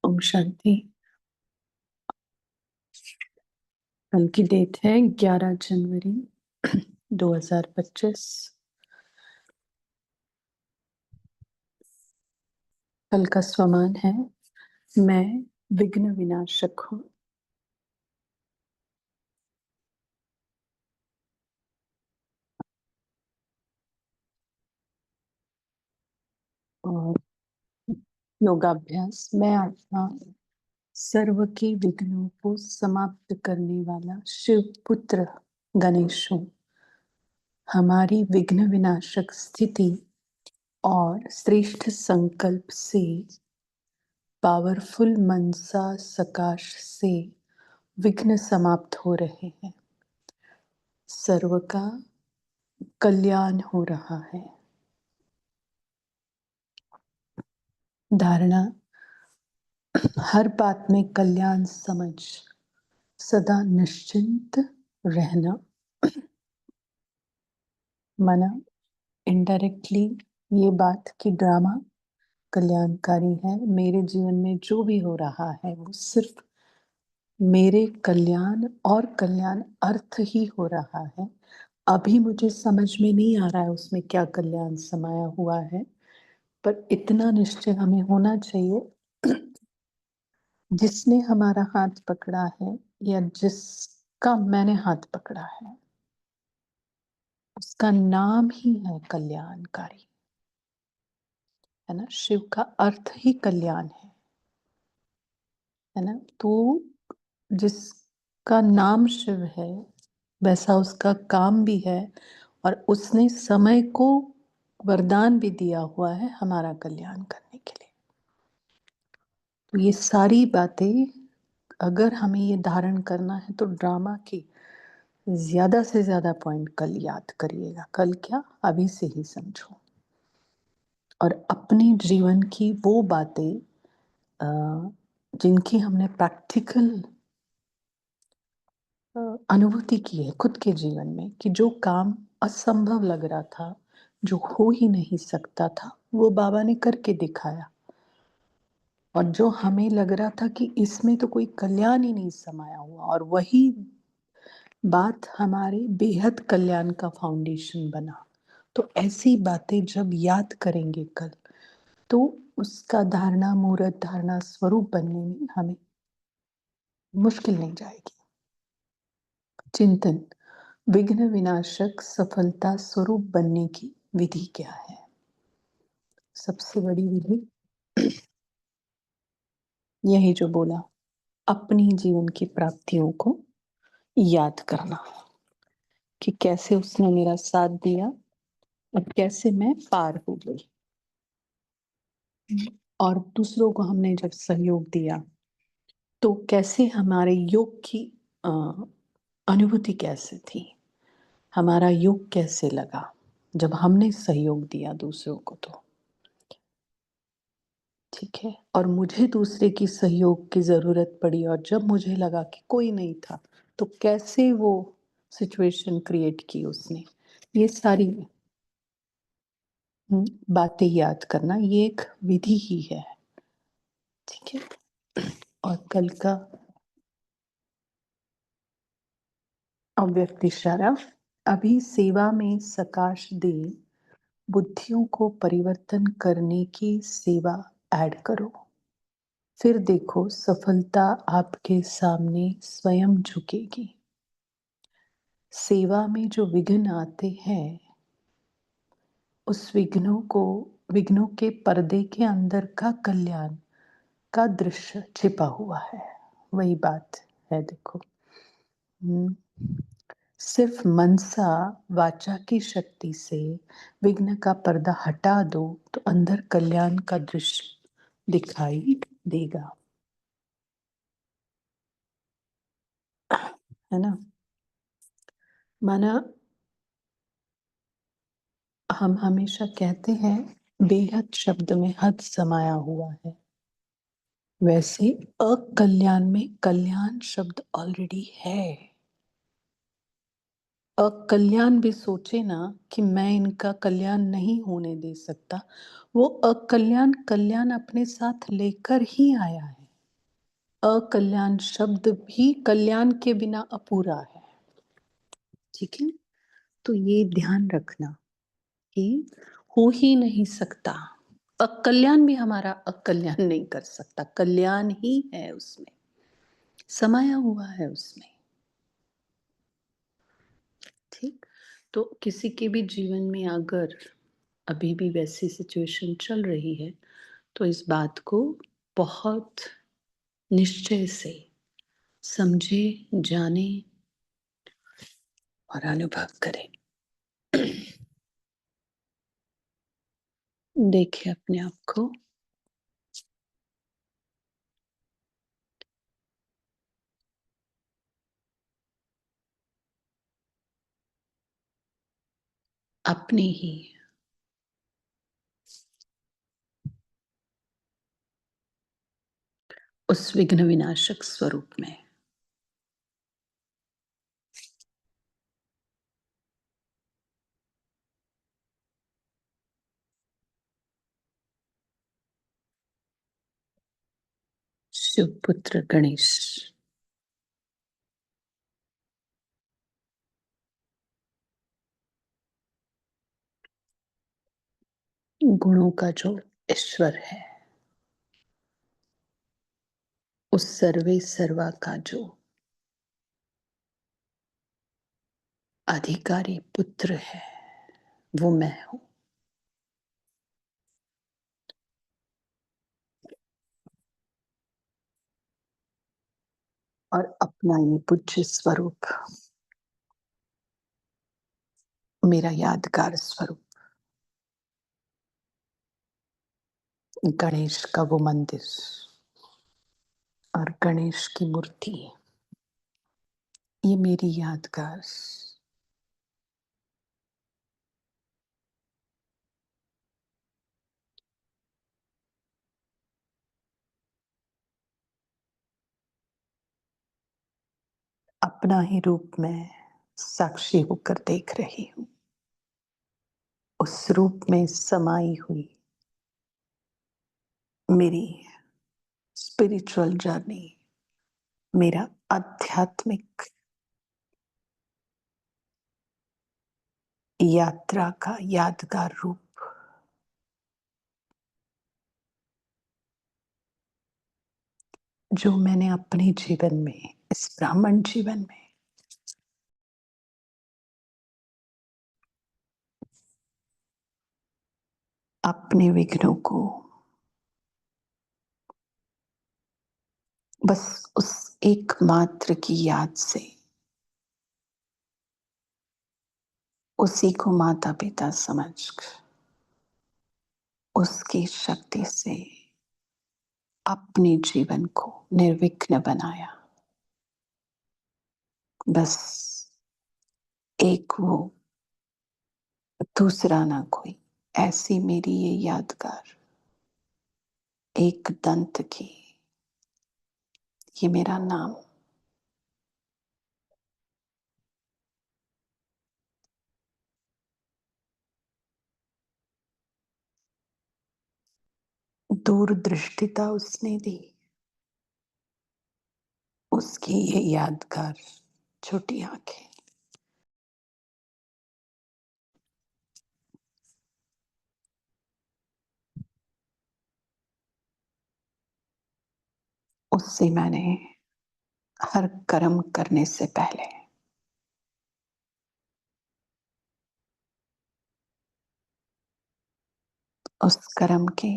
ओम शांति। कल की डेट है 11 जनवरी 2025। कल का स्वमान है, मैं विघ्न विनाशक हूँ। और योगाभ्यास, मैं आत्मा सर्व के विघ्नों को समाप्त करने वाला शिव पुत्र गणेश हूँ। हमारी विघ्न विनाशक स्थिति और श्रेष्ठ संकल्प से, पावरफुल मनसा सकाश से विघ्न समाप्त हो रहे हैं। सर्व का कल्याण हो रहा है। धारणा, हर बात में कल्याण समझ, सदा निश्चिंत रहना। माना इनडायरेक्टली ये बात कि ड्रामा कल्याणकारी है, मेरे जीवन में जो भी हो रहा है वो सिर्फ मेरे कल्याण और कल्याण अर्थ ही हो रहा है। अभी मुझे समझ में नहीं आ रहा है उसमें क्या कल्याण समाया हुआ है, पर इतना निश्चय हमें होना चाहिए, जिसने हमारा हाथ पकड़ा है या जिसका मैंने हाथ पकड़ा है, उसका नाम ही है कल्याणकारी। है ना, शिव का अर्थ ही कल्याण है ना। तो जिसका नाम शिव है वैसा उसका काम भी है, और उसने समय को वरदान भी दिया हुआ है हमारा कल्याण करने के लिए। तो ये सारी बातें अगर हमें ये धारण करना है तो ड्रामा की ज्यादा से ज्यादा पॉइंट कल याद करिएगा। कल क्या, अभी से ही समझो, और अपने जीवन की वो बातें जिनकी हमने प्रैक्टिकल अनुभूति की है खुद के जीवन में, कि जो काम असंभव लग रहा था, जो हो ही नहीं सकता था, वो बाबा ने करके दिखाया। और जो हमें लग रहा था कि इसमें तो कोई कल्याण ही नहीं समाया हुआ, और वही बात हमारे बेहद कल्याण का फाउंडेशन बना। तो ऐसी बातें जब याद करेंगे कल, तो उसका धारणा मूर्त धारणा स्वरूप बनने में हमें मुश्किल नहीं जाएगी। चिंतन, विघ्न विनाशक सफलता स्वरूप बनने की विधि क्या है? सबसे बड़ी विधि यही जो बोला, अपनी जीवन की प्राप्तियों को याद करना, कि कैसे उसने मेरा साथ दिया और कैसे मैं पार हो गई। और दूसरों को हमने जब सहयोग दिया तो कैसे हमारे योग की अ, अनुभूति कैसे थी, हमारा योग कैसे लगा जब हमने सहयोग दिया दूसरों को। तो ठीक है, और मुझे दूसरे की सहयोग की जरूरत पड़ी, और जब मुझे लगा कि कोई नहीं था, तो कैसे वो सिचुएशन क्रिएट की उसने। ये सारी बातें याद करना, ये एक विधि ही है। ठीक है, और कल का अव्यक्त इशारा, अभी सेवा में सकाश दे, बुद्धियों को परिवर्तन करने की सेवा ऐड करो। फिर देखो सफलता आपके सामने स्वयं झुकेगी। सेवा में जो विघ्न आते हैं, उस विघ्नों के पर्दे के अंदर का कल्याण का दृश्य छिपा हुआ है। वही बात है, देखो। हम्म, सिर्फ मनसा वाचा की शक्ति से विघ्न का पर्दा हटा दो तो अंदर कल्याण का दृश्य दिखाई देगा। है ना। माना हम हमेशा कहते हैं बेहद शब्द में हद समाया हुआ है, वैसे अकल्याण में कल्याण शब्द ऑलरेडी है। अकल्याण भी सोचे ना कि मैं इनका कल्याण नहीं होने दे सकता, वो अकल्याण कल्याण अपने साथ लेकर ही आया है। अकल्याण शब्द भी कल्याण के बिना अपूरा है, ठीक है? तो ये ध्यान रखना कि हो ही नहीं सकता। अकल्याण भी हमारा अकल्याण नहीं कर सकता, कल्याण ही है उसमें, समाया हुआ है उसमें, ठीक? तो किसी के भी जीवन में अगर अभी भी वैसी सिचुएशन चल रही है, तो इस बात को बहुत निश्चय से समझे, जाने और अनुभव करें। देखिए अपने आप को, अपने ही उस विघ्न विनाशक स्वरूप में। शिवपुत्र गणेश, गुणों का जो ईश्वर है, उस सर्वे सर्वा का जो अधिकारी पुत्र है, वो मैं हूं। और अपना ये पूज्य स्वरूप, मेरा यादगार स्वरूप, गणेश का वो मंदिर और गणेश की मूर्ति, ये मेरी यादगार, अपना ही रूप में साक्षी होकर देख रही हूं। उस रूप में समाई हुई मेरी स्पिरिचुअल जर्नी, मेरा आध्यात्मिक यात्रा का यादगार रूप, जो मैंने अपने जीवन में, इस ब्राह्मण जीवन में अपने विघ्नों को बस उस एकमात्र की याद से, उसी को माता पिता समझ उसकी शक्ति से अपने जीवन को निर्विघ्न बनाया। बस एक वो, दूसरा ना कोई, ऐसी मेरी ये यादगार, एक दंत की, ये मेरा नाम, दूरदृष्टिता उसने दी, उसकी ये यादगार छोटी आंखें, उससे मैंने हर कर्म करने से पहले उस कर्म के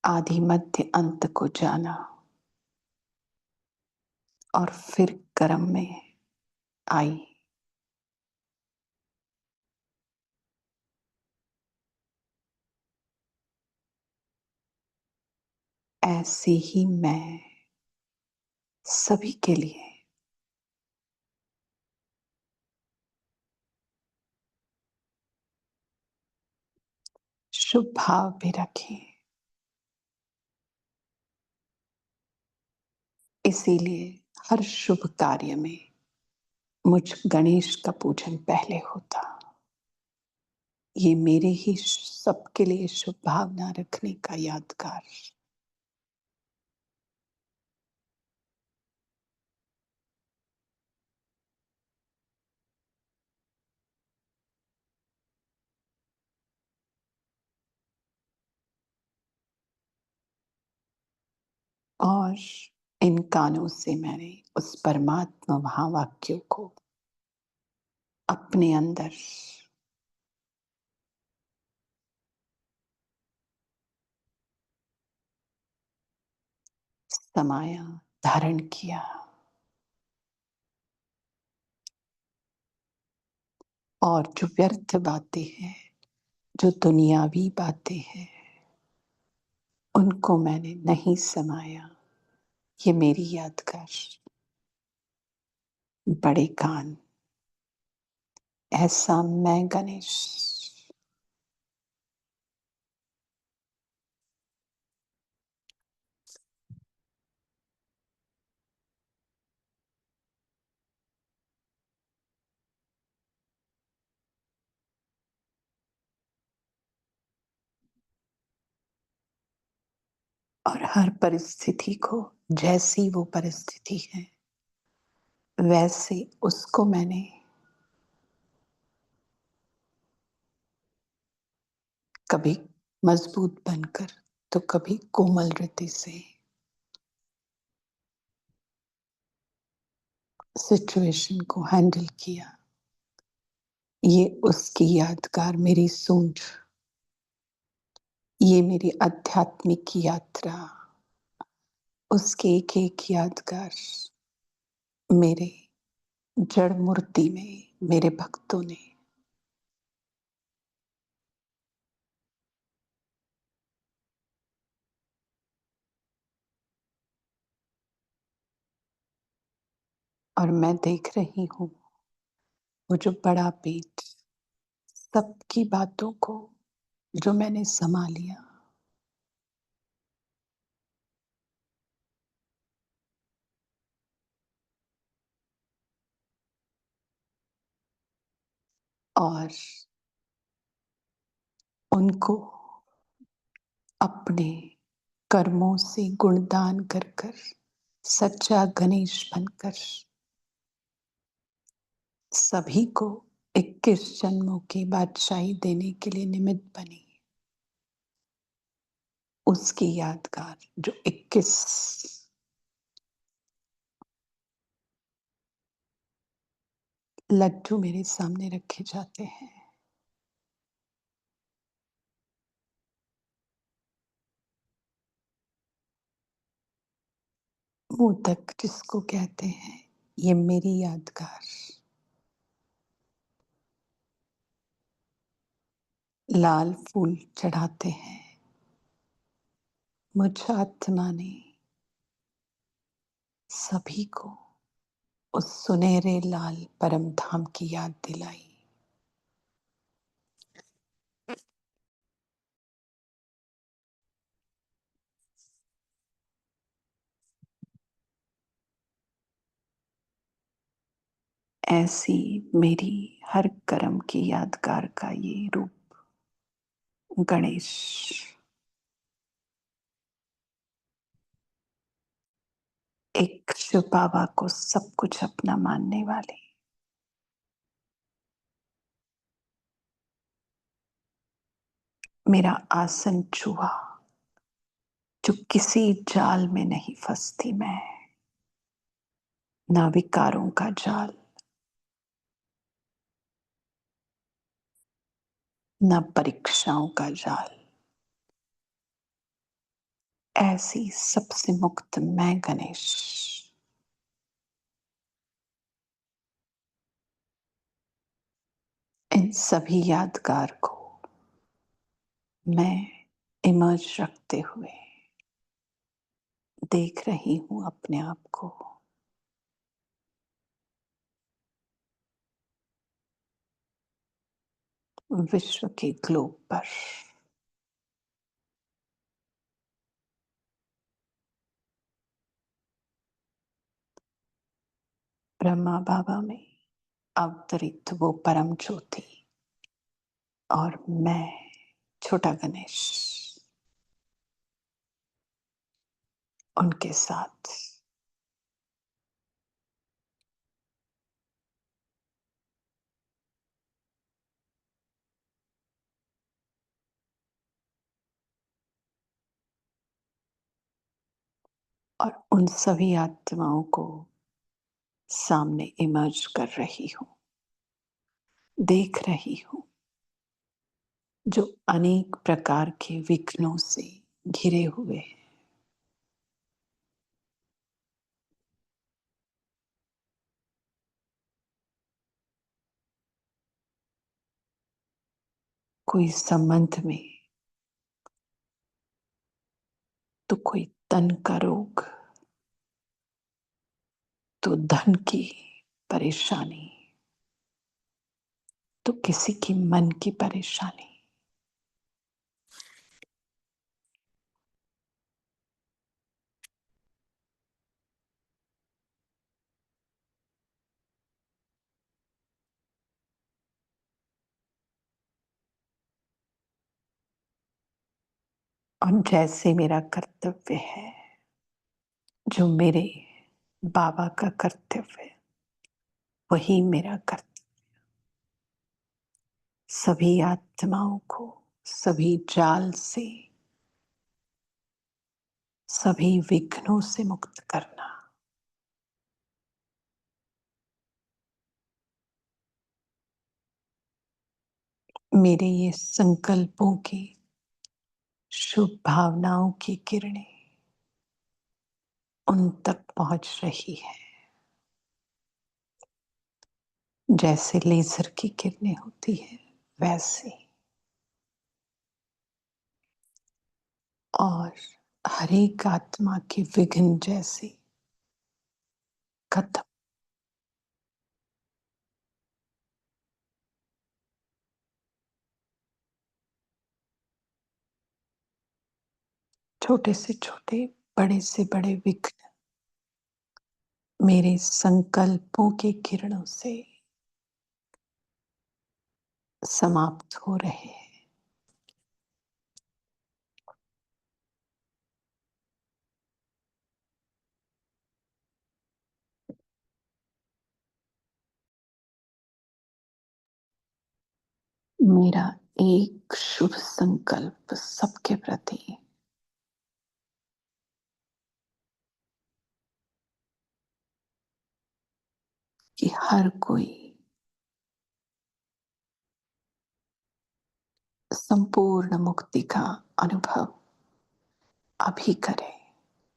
आदि मध्य अंत को जाना और फिर कर्म में आई। ऐसी ही मैं सभी के लिए शुभ भाव भी रखें। इसीलिए हर शुभ कार्य में मुझ गणेश का पूजन पहले होता। ये मेरे ही सबके लिए शुभ भावना रखने का यादगार। और इन कानों से मैंने उस परमात्मा महावाक्य को अपने अंदर समाया, धारण किया। और जो व्यर्थ बातें हैं, जो दुनियावी बातें हैं, उनको मैंने नहीं समाया। ये मेरी यादगार। बड़े कान, ऐसा मैं गणेश। और हर परिस्थिति को, जैसी वो परिस्थिति है, वैसे उसको मैंने कभी मजबूत बनकर तो कभी कोमल रीति से सिचुएशन को हैंडल किया। ये उसकी यादगार, मेरी सूझ, ये मेरी आध्यात्मिक यात्रा, उसके एक एक यादगार मेरे जड़ मूर्ति में मेरे भक्तों ने और मैं देख रही हूँ वो जो बड़ा पेट, सबकी बातों को जो मैंने समा लिया। और उनको अपने कर्मों से गुणदान कर कर सच्चा गणेश बनकर सभी को 21 जन्मों की बादशाही देने के लिए निमित्त बनी। उसकी यादगार जो 21 लड्डू मेरे सामने रखे जाते हैं। मोदक जिसको कहते हैं, ये मेरी यादगार। लाल फूल चढ़ाते हैं। मुझ आत्मा ने सभी को उस सुनहरे लाल परम धाम की याद दिलाई। ऐसी मेरी हर कर्म की यादगार का ये रूप गणेश। एक शिव बाबा को सब कुछ अपना मानने वाले, मेरा आसन छुआ, जो किसी जाल में नहीं फंसती मैं, ना विकारों का जाल, ना परीक्षाओं का जाल। ऐसी सबसे मुक्त मैं गणेश। इन सभी यादगार को मैं इमर्ज रखते हुए देख रही हूं अपने आप को। विश्व के ग्लोब पर ब्रह्मा बाबा में अवतरित वो परम ज्योति और मैं छोटा गणेश उनके साथ। और उन सभी आत्माओं को सामने इमर्ज कर रही हूँ, देख रही हूँ, जो अनेक प्रकार के विघ्नों से घिरे हुए हैं। कोई संबंध में, तो कोई तन का रोग, तो धन की परेशानी, तो किसी की मन की परेशानी। और जैसे मेरा कर्तव्य है, जो मेरे बाबा का कर्तव्य है, वही मेरा कर्तव्य। सभी आत्माओं को सभी जाल से, सभी विघ्नों से मुक्त करना। मेरे ये संकल्पों की, शुभ भावनाओं की किरणें उन तक पहुंच रही है, जैसे लेजर की किरणें होती है वैसे। और हर एक आत्मा के विघ्न जैसे खत्म। छोटे से छोटे, बड़े से बड़े विघ्न मेरे संकल्पों की किरणों से समाप्त हो रहे हैं। मेरा एक शुभ संकल्प सबके प्रति, कि हर कोई संपूर्ण मुक्ति का अनुभव अभी करे,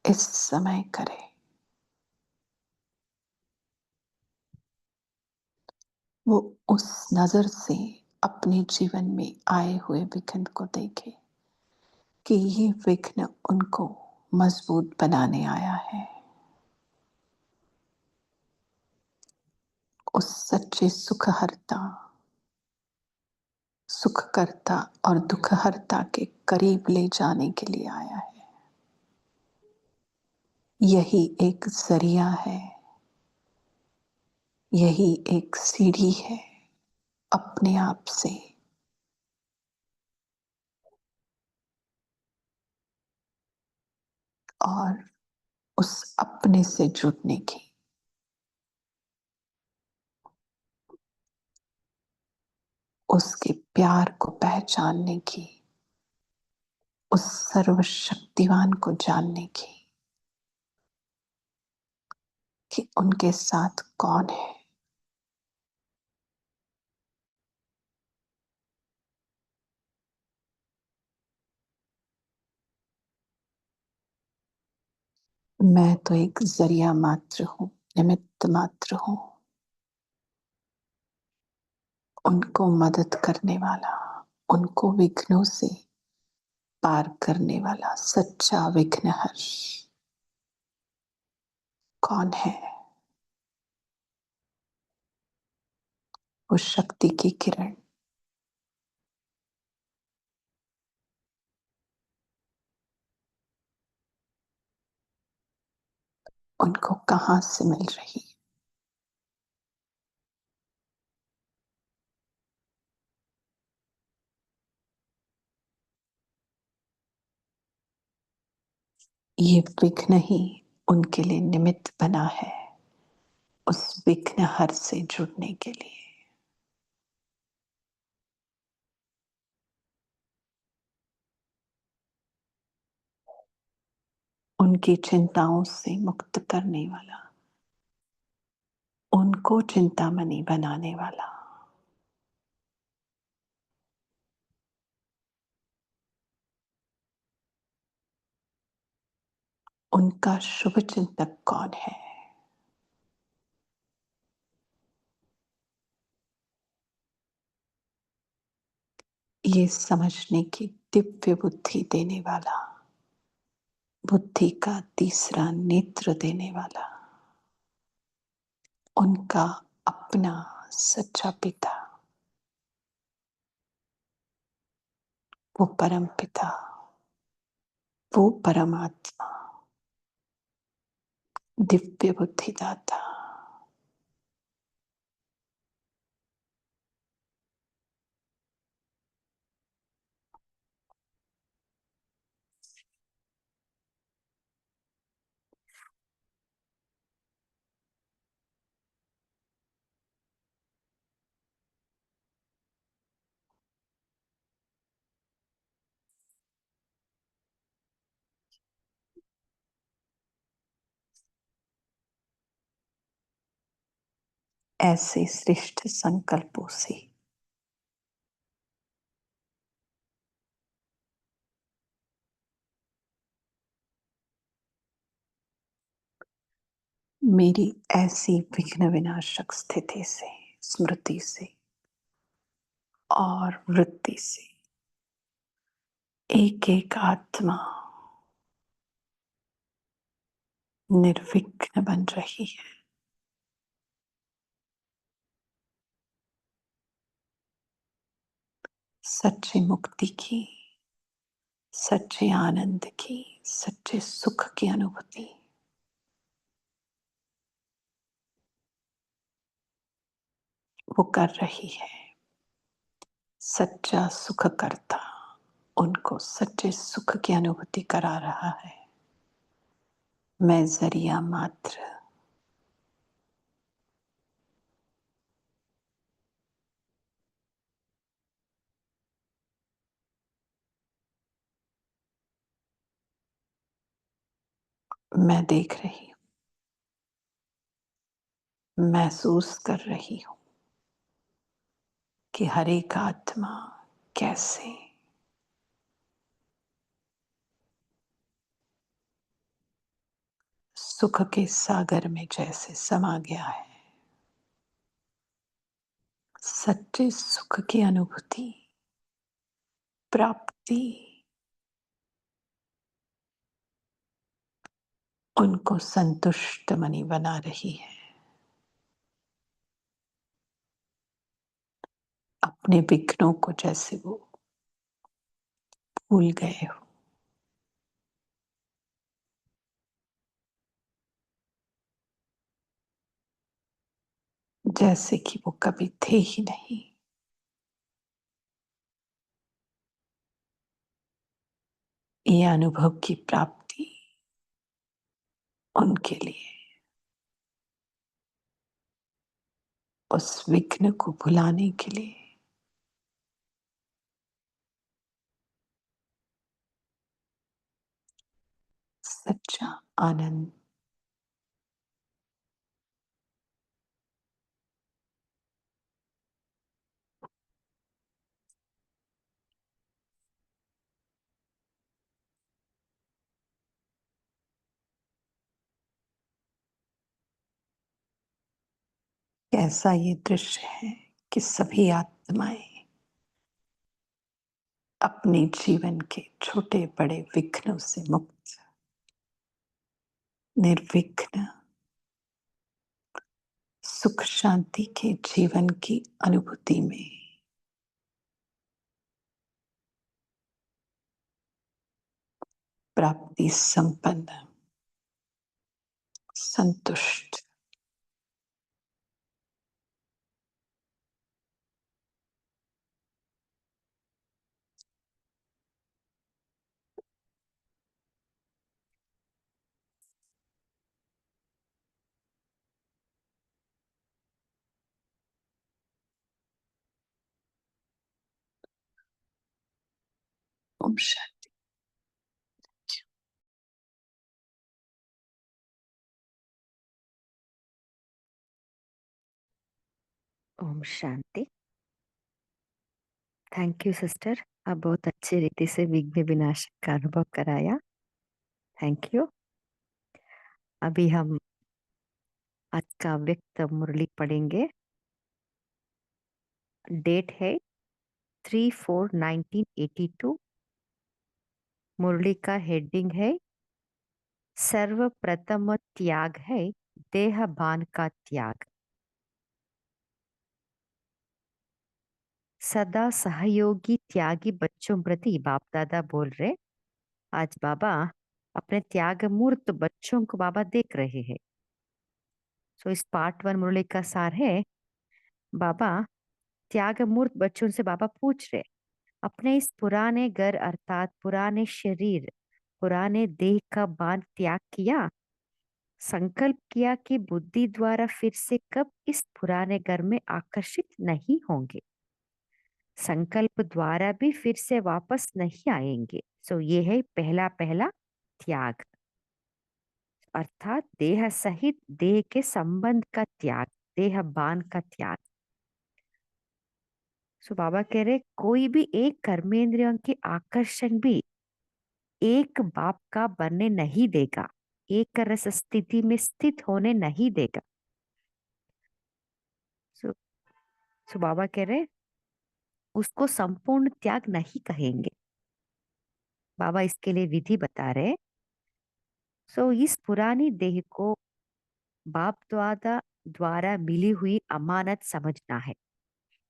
इस समय करे। वो उस नजर से अपने जीवन में आए हुए विघ्न को देखे कि ये विघ्न उनको मजबूत बनाने आया है। उस सच्चे सुखहर्ता, सुखकर्ता और दुखहर्ता के करीब ले जाने के लिए आया है। यही एक जरिया है, यही एक सीढ़ी है अपने आप से, और उस अपने से जुड़ने की, उसके प्यार को पहचानने की, उस सर्वशक्तिवान को जानने की, कि उनके साथ कौन है। मैं तो एक जरिया मात्र हूं, निमित्त मात्र हूं, उनको मदद करने वाला, उनको विघ्नों से पार करने वाला सच्चा विघ्नहर कौन है? वो शक्ति की किरण। उनको कहां से मिल रही? ये विघ्न ही उनके लिए निमित्त बना है, उस विघ्नहर से जुड़ने के लिए। उनकी चिंताओं से मुक्त करने वाला, उनको चिंतामणि बनाने वाला, उनका शुभ चिंतक कौन है? ये समझने की दिव्य बुद्धि देने वाला, बुद्धि का तीसरा नेत्र देने वाला, उनका अपना सच्चा पिता, वो परम पिता, वो परमात्मा, दिव्य बुद्धिदाता। ऐसे श्रेष्ठ संकल्पों से मेरी ऐसी विघ्न विनाशक स्थिति से, स्मृति से और वृत्ति से एक एक आत्मा निर्विघ्न बन रही है। सच्ची मुक्ति की, सच्चे आनंद की, सच्चे सुख की अनुभूति वो कर रही है। सच्चा सुख करता उनको सच्चे सुख की अनुभूति करा रहा है। मैं जरिया मात्र, मैं देख रही हूं, महसूस कर रही हूं कि हर एक आत्मा कैसे सुख के सागर में जैसे समा गया है। सच्चे सुख की अनुभूति, प्राप्ति उनको संतुष्ट मनी बना रही है। अपने विघ्नों को जैसे वो भूल गए हो, जैसे कि वो कभी थे ही नहीं। ये अनुभव की प्राप्ति उनके लिए उस विघ्न को भुलाने के लिए सच्चा आनंद, कैसा ये दृश्य है कि सभी आत्माएं अपने जीवन के छोटे बड़े विघ्नों से मुक्त, निर्विघ्न सुख शांति के जीवन की अनुभूति में प्राप्ति संपन्न, संतुष्ट, ओम शांति। ओम शांति। थैंक यू सिस्टर, आप बहुत अच्छी रीति से विघ्न विनाशक का अनुभव कराया। Thank you. अभी हम आज का व्यक्त मुरली पढ़ेंगे। डेट है 3/4/1982। मुरली का हेडिंग है सर्वप्रथम त्याग है देह भान का त्याग। सदा सहयोगी त्यागी बच्चों प्रति बाप दादा बोल रहे। आज बाबा अपने त्याग मूर्त बच्चों को बाबा देख रहे हैं। सो इस पार्ट 1 मुरली का सार है, बाबा त्याग मूर्त बच्चों से बाबा पूछ रहे, अपने इस पुराने घर अर्थात पुराने शरीर, पुराने देह का बांध त्याग किया, संकल्प किया कि बुद्धि द्वारा फिर से कब इस पुराने घर में आकर्षित नहीं होंगे, संकल्प द्वारा भी फिर से वापस नहीं आएंगे। सो ये है पहला पहला त्याग, अर्थात देह सहित देह के संबंध का त्याग, देह बान का त्याग। सो बाबा कह रहे कोई भी एक कर्मेंद्रियों के आकर्षण भी एक बाप का बनने नहीं देगा, एक रस स्थिति में स्थित होने नहीं देगा। सो बाबा कह रहे उसको संपूर्ण त्याग नहीं कहेंगे। बाबा इसके लिए विधि बता रहे। इस पुरानी देह को बाप द्वारा मिली हुई अमानत समझना है,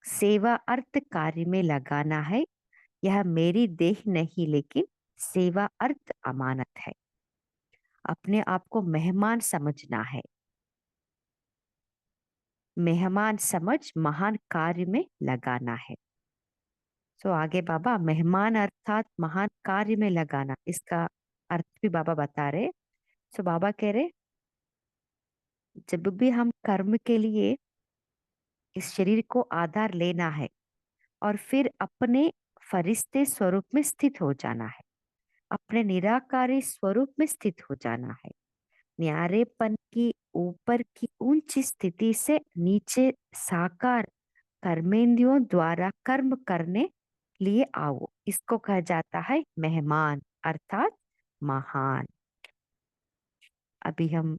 सेवा अर्थ कार्य में लगाना है। यह मेरी देह नहीं लेकिन सेवा अर्थ अमानत है। अपने आप को मेहमान समझना है, मेहमान समझ महान कार्य में लगाना है। आगे बाबा मेहमान अर्थात महान कार्य में लगाना, इसका अर्थ भी बाबा बता रहे। बाबा कह रहे जब भी हम कर्म के लिए इस शरीर को आधार लेना है और फिर अपने फरिश्ते स्वरूप में स्थित हो जाना है, अपने निराकारी स्वरूप में स्थित हो जाना है, न्यारेपन की ऊपर की ऊंची स्थिति से नीचे साकार कर्मेंद्रियों द्वारा कर्म करने लिए आओ, इसको कहा जाता है मेहमान अर्थात महान। अभी हम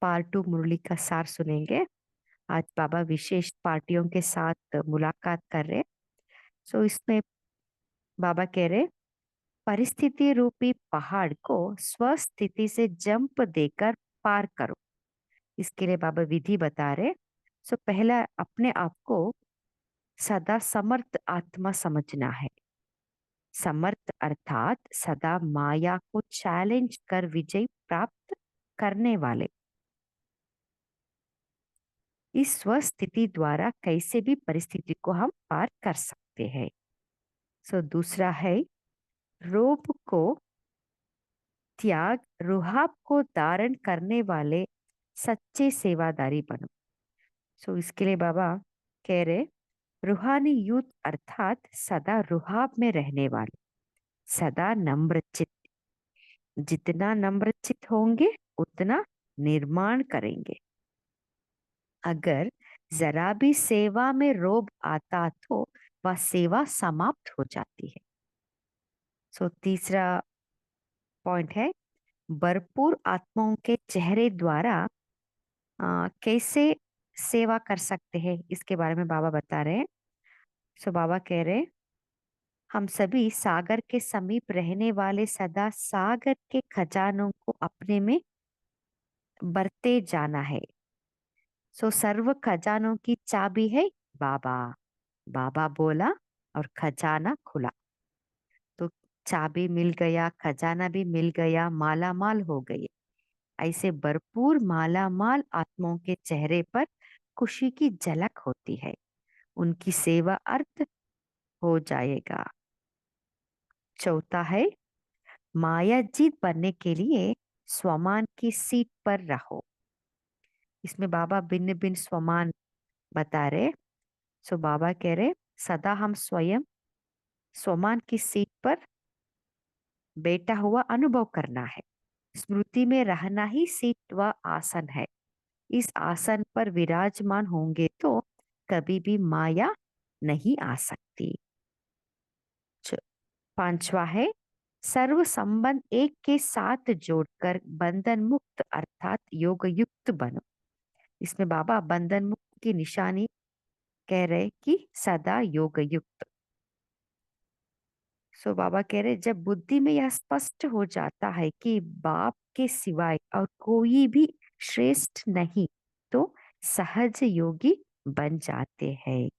पार्ट 2 मुरली का सार सुनेंगे। आज बाबा विशेष पार्टियों के साथ मुलाकात कर रहे। इसमें बाबा कह रहे परिस्थिति रूपी पहाड़ को स्वस्थिति से जंप देकर पार करो। इसके लिए बाबा विधि बता रहे। पहला अपने आप को सदा समर्थ आत्मा समझना है। समर्थ अर्थात सदा माया को चैलेंज कर विजय प्राप्त करने वाले। इस स्वस्थिति द्वारा कैसे भी परिस्थिति को हम पार कर सकते हैं। दूसरा है रोब को त्याग, रुहाब को धारण करने वाले सच्चे सेवादारी बनो। इसके लिए बाबा कह रहे रूहानी यूथ अर्थात सदा रुहाब में रहने वाले, सदा नम्रचित। जितना नम्रचित होंगे उतना निर्माण करेंगे। अगर जरा भी सेवा में रोब आता तो वह सेवा समाप्त हो जाती है। तीसरा पॉइंट है भरपूर आत्माओं के चेहरे द्वारा कैसे सेवा कर सकते हैं, इसके बारे में बाबा बता रहे हैं। बाबा कह रहे हम सभी सागर के समीप रहने वाले सदा सागर के खजानों को अपने में बरते जाना है। सर्व खजानों की चाबी है बाबा। बाबा बोला और खजाना खुला, तो चाबी मिल गया, खजाना भी मिल गया, माला माल हो गई। ऐसे भरपूर माला माल आत्माओं के चेहरे पर खुशी की झलक होती है, उनकी सेवा अर्थ हो जाएगा। चौथा है माया जीत बनने के लिए स्वमान की सीट पर रहो। इसमें बाबा भिन्न भिन्न स्वमान बता रहे। बाबा कह रहे सदा हम स्वयं स्वमान की सीट पर बैठा हुआ अनुभव करना है। स्मृति में रहना ही सीट व आसन है। इस आसन पर विराजमान होंगे तो कभी भी माया नहीं आ सकती। पांचवा है सर्व संबंध एक के साथ जोड़कर बंधन मुक्त अर्थात योग युक्त बनो। इसमें बाबा बंधन मुक्त की निशानी कह रहे कि सदा योग युक्त। सो बाबा कह रहे जब बुद्धि में यह स्पष्ट हो जाता है कि बाप के सिवाय और कोई भी श्रेष्ठ नहीं, तो सहज योगी बन जाते हैं।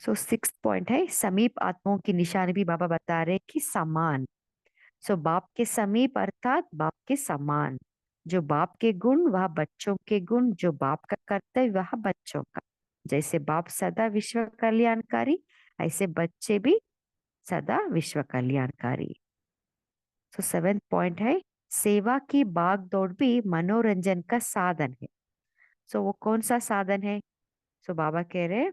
सो सिक्स पॉइंट है समीप आत्माओं की निशानी भी बाबा बता रहे कि समान। सो बाप के समीप अर्थात बाप के समान। जो बाप के गुण वह बच्चों के गुण, जो बाप का कर्तव्य वह बच्चों का। जैसे बाप सदा विश्व कल्याणकारी, ऐसे बच्चे भी सदा विश्व कल्याणकारी। तो सेवेंथ पॉइंट है सेवा की भाग दौड़ भी मनोरंजन का साधन है। सो वो कौन सा साधन है? सो बाबा कह रहे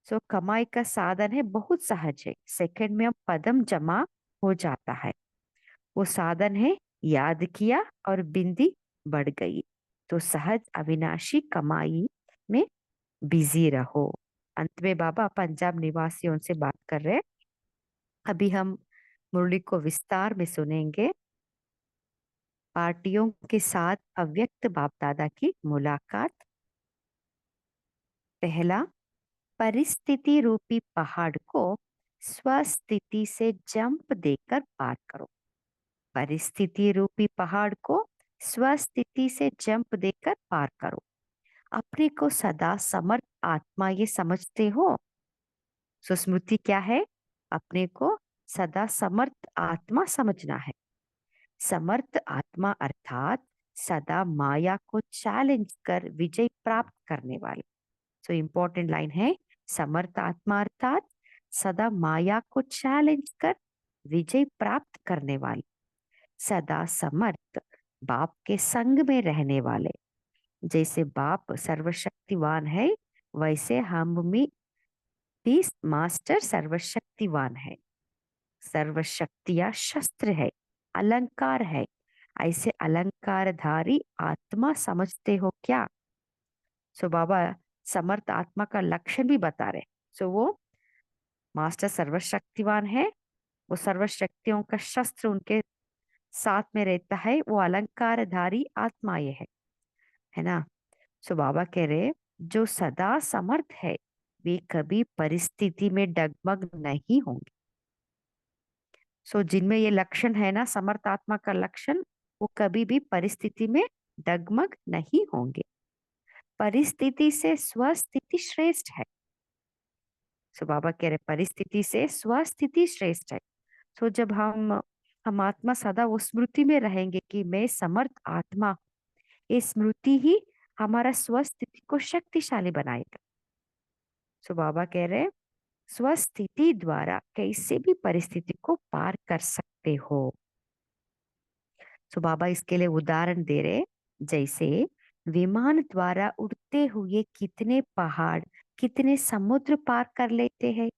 सो कमाई का साधन है, बहुत सहज है, सेकंड में हम पदम जमा हो जाता है। वो साधन है याद किया और बिंदी बढ़ गई। तो सहज अविनाशी कमाई में बिजी रहो। अंत में बाबा पंजाब निवासियों से बात कर रहे हैं। अभी हम मुरली को विस्तार में सुनेंगे। पार्टियों के साथ अव्यक्त बाप दादा की मुलाकात। पहला, परिस्थिति रूपी पहाड़ को स्वस्थिति से जंप देकर पार करो। परिस्थिति रूपी पहाड़ को स्वस्थिति से जंप देकर पार करो। अपने को सदा समर्थ आत्मा ये समझते हो। सुस्मृति क्या है? अपने को सदा समर्थ आत्मा समझना है। समर्थ आत्मा अर्थात सदा माया को चैलेंज कर विजय प्राप्त करने वाले। सो इंपॉर्टेंट लाइन है समर्थ आत्मा अर्थात सदा माया को चैलेंज कर विजय प्राप्त करने वाले। सदा समर्थ बाप के संग में रहने वाले। जैसे बाप सर्वशक्तिवान है, वैसे हम भी मास्टर सर्वशक्तिवान है। सर्वशक्तियां शस्त्र है, अलंकार है। ऐसे अलंकारधारी आत्मा समझते हो क्या? सो बाबा समर्थ आत्मा का लक्षण भी बता रहे। सो वो मास्टर सर्वशक्तिवान है, वो सर्वशक्तियों का शस्त्र उनके साथ में रहता है, वो अलंकारधारी आत्मा ये है ना। सो बाबा कह रहे जो सदा समर्थ है वे कभी परिस्थिति में डगमग नहीं होंगे। सो जिनमें ये लक्षण है ना समर्थ आत्मा का लक्षण, वो कभी भी परिस्थिति में डगमग नहीं होंगे। परिस्थिति से स्वस्थिति श्रेष्ठ है। सो बाबा कह रहे परिस्थिति से स्वस्थिति श्रेष्ठ है। सो जब हम आत्मा सदा वो स्मृति में रहेंगे कि मैं समर्थ आत्मा, ये स्मृति ही हमारा स्वस्थिति को शक्तिशाली बनाएगा। सो बाबा कह रहे स्वस्थिति द्वारा कैसे भी परिस्थिति को पार कर सकते हो। सो बाबा इसके लिए उदाहरण दे रहे जैसे विमान द्वारा उड़ते हुए कितने पहाड़ कितने समुद्र पार कर लेते हैं,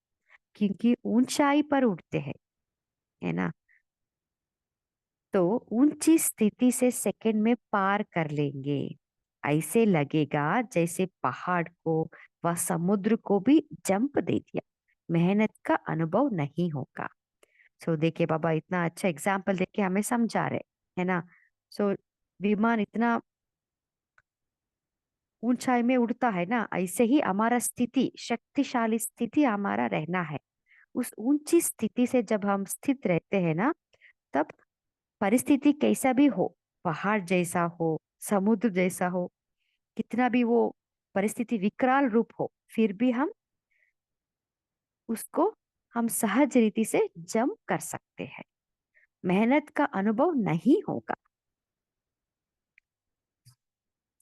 क्योंकि ऊंचाई पर उड़ते हैं, है ना। तो ऊंची स्थिति से सेकंड में पार कर लेंगे। ऐसे लगेगा जैसे पहाड़ को व समुद्र को भी जंप दे दिया, मेहनत का अनुभव नहीं होगा। सो देखिए बाबा इतना अच्छा एग्जाम्पल देके हमें समझा रहे, है ना। सो विमान इतना ऊंचाई में उड़ता है ना, ऐसे ही हमारा स्थिति शक्तिशाली स्थिति हमारा रहना है। उस ऊंची स्थिति से जब हम स्थित रहते हैं ना, तब परिस्थिति कैसा भी हो, पहाड़ जैसा हो समुद्र जैसा हो, कितना भी वो परिस्थिति विकराल रूप हो, फिर भी हम सहज रीति से जम कर सकते हैं। मेहनत का अनुभव नहीं होगा।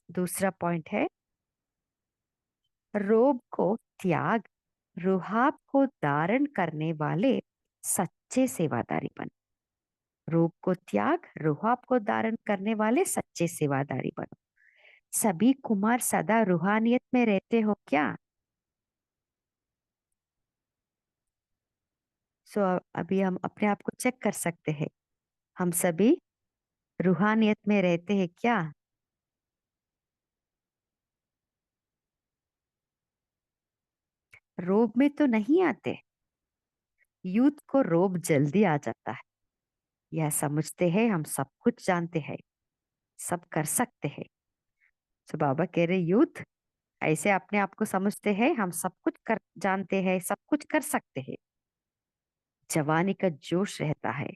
दूसरा पॉइंट है रोब को त्याग रुहाब को धारण करने वाले सच्चे सेवादारी बनो। रोब को त्याग रुहाब को धारण करने वाले सच्चे सेवादारी बनो। सभी कुमार सदा रूहानियत में रहते हो क्या? सो अभी हम अपने आप को चेक कर सकते हैं, हम सभी रूहानियत में रहते हैं क्या? रोब में तो नहीं आते। यूथ को रोब जल्दी आ जाता है, यह समझते हैं हम सब कुछ जानते हैं, सब कर सकते हैं। तो बाबा कह रहे यूथ, ऐसे अपने आप को समझते हैं हम सब कुछ कर जानते हैं, सब कुछ कर सकते हैं। जवानी का जोश रहता है,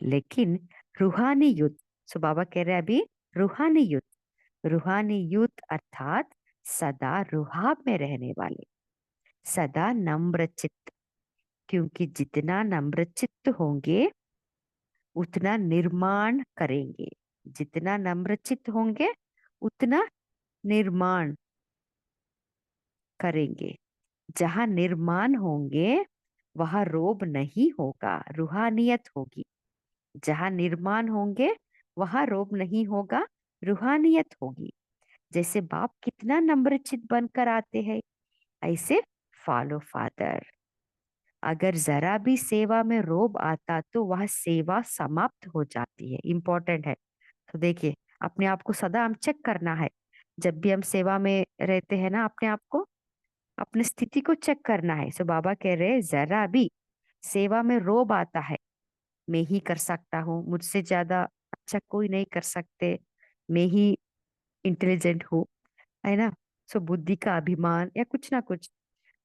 लेकिन रूहानी युद्ध, सो बाबा कह रहे हैं अभी रूहानी युद्ध, रूहानी युद्ध अर्थात सदा रुहाब में रहने वाले, सदा नम्र चित्त, क्योंकि जितना नम्र चित्त होंगे उतना निर्माण करेंगे, जितना नम्र चित्त होंगे उतना निर्माण करेंगे। जहां निर्माण होंगे वहां रोब नहीं होगा, रूहानियत होगी। जहां निर्माण होंगे वहां रोब नहीं होगा, रूहानियत होगी। जैसे बाप कितना नम्रचित बनकर आते हैं, ऐसे फॉलो फादर। अगर जरा भी सेवा में रोब आता तो वह सेवा समाप्त हो जाती है। इंपॉर्टेंट है। तो देखिए, अपने आप को सदा हम चेक करना है। जब भी हम सेवा में रहते हैं ना, अपने आप को, अपनी स्थिति को चेक करना है। सो बाबा कह रहे हैं जरा भी सेवा में रोब आता है, मैं ही कर सकता हूँ, मुझसे ज्यादा अच्छा कोई नहीं कर सकते, मैं ही इंटेलिजेंट हूँ, है ना। सो बुद्धि का अभिमान या कुछ ना कुछ।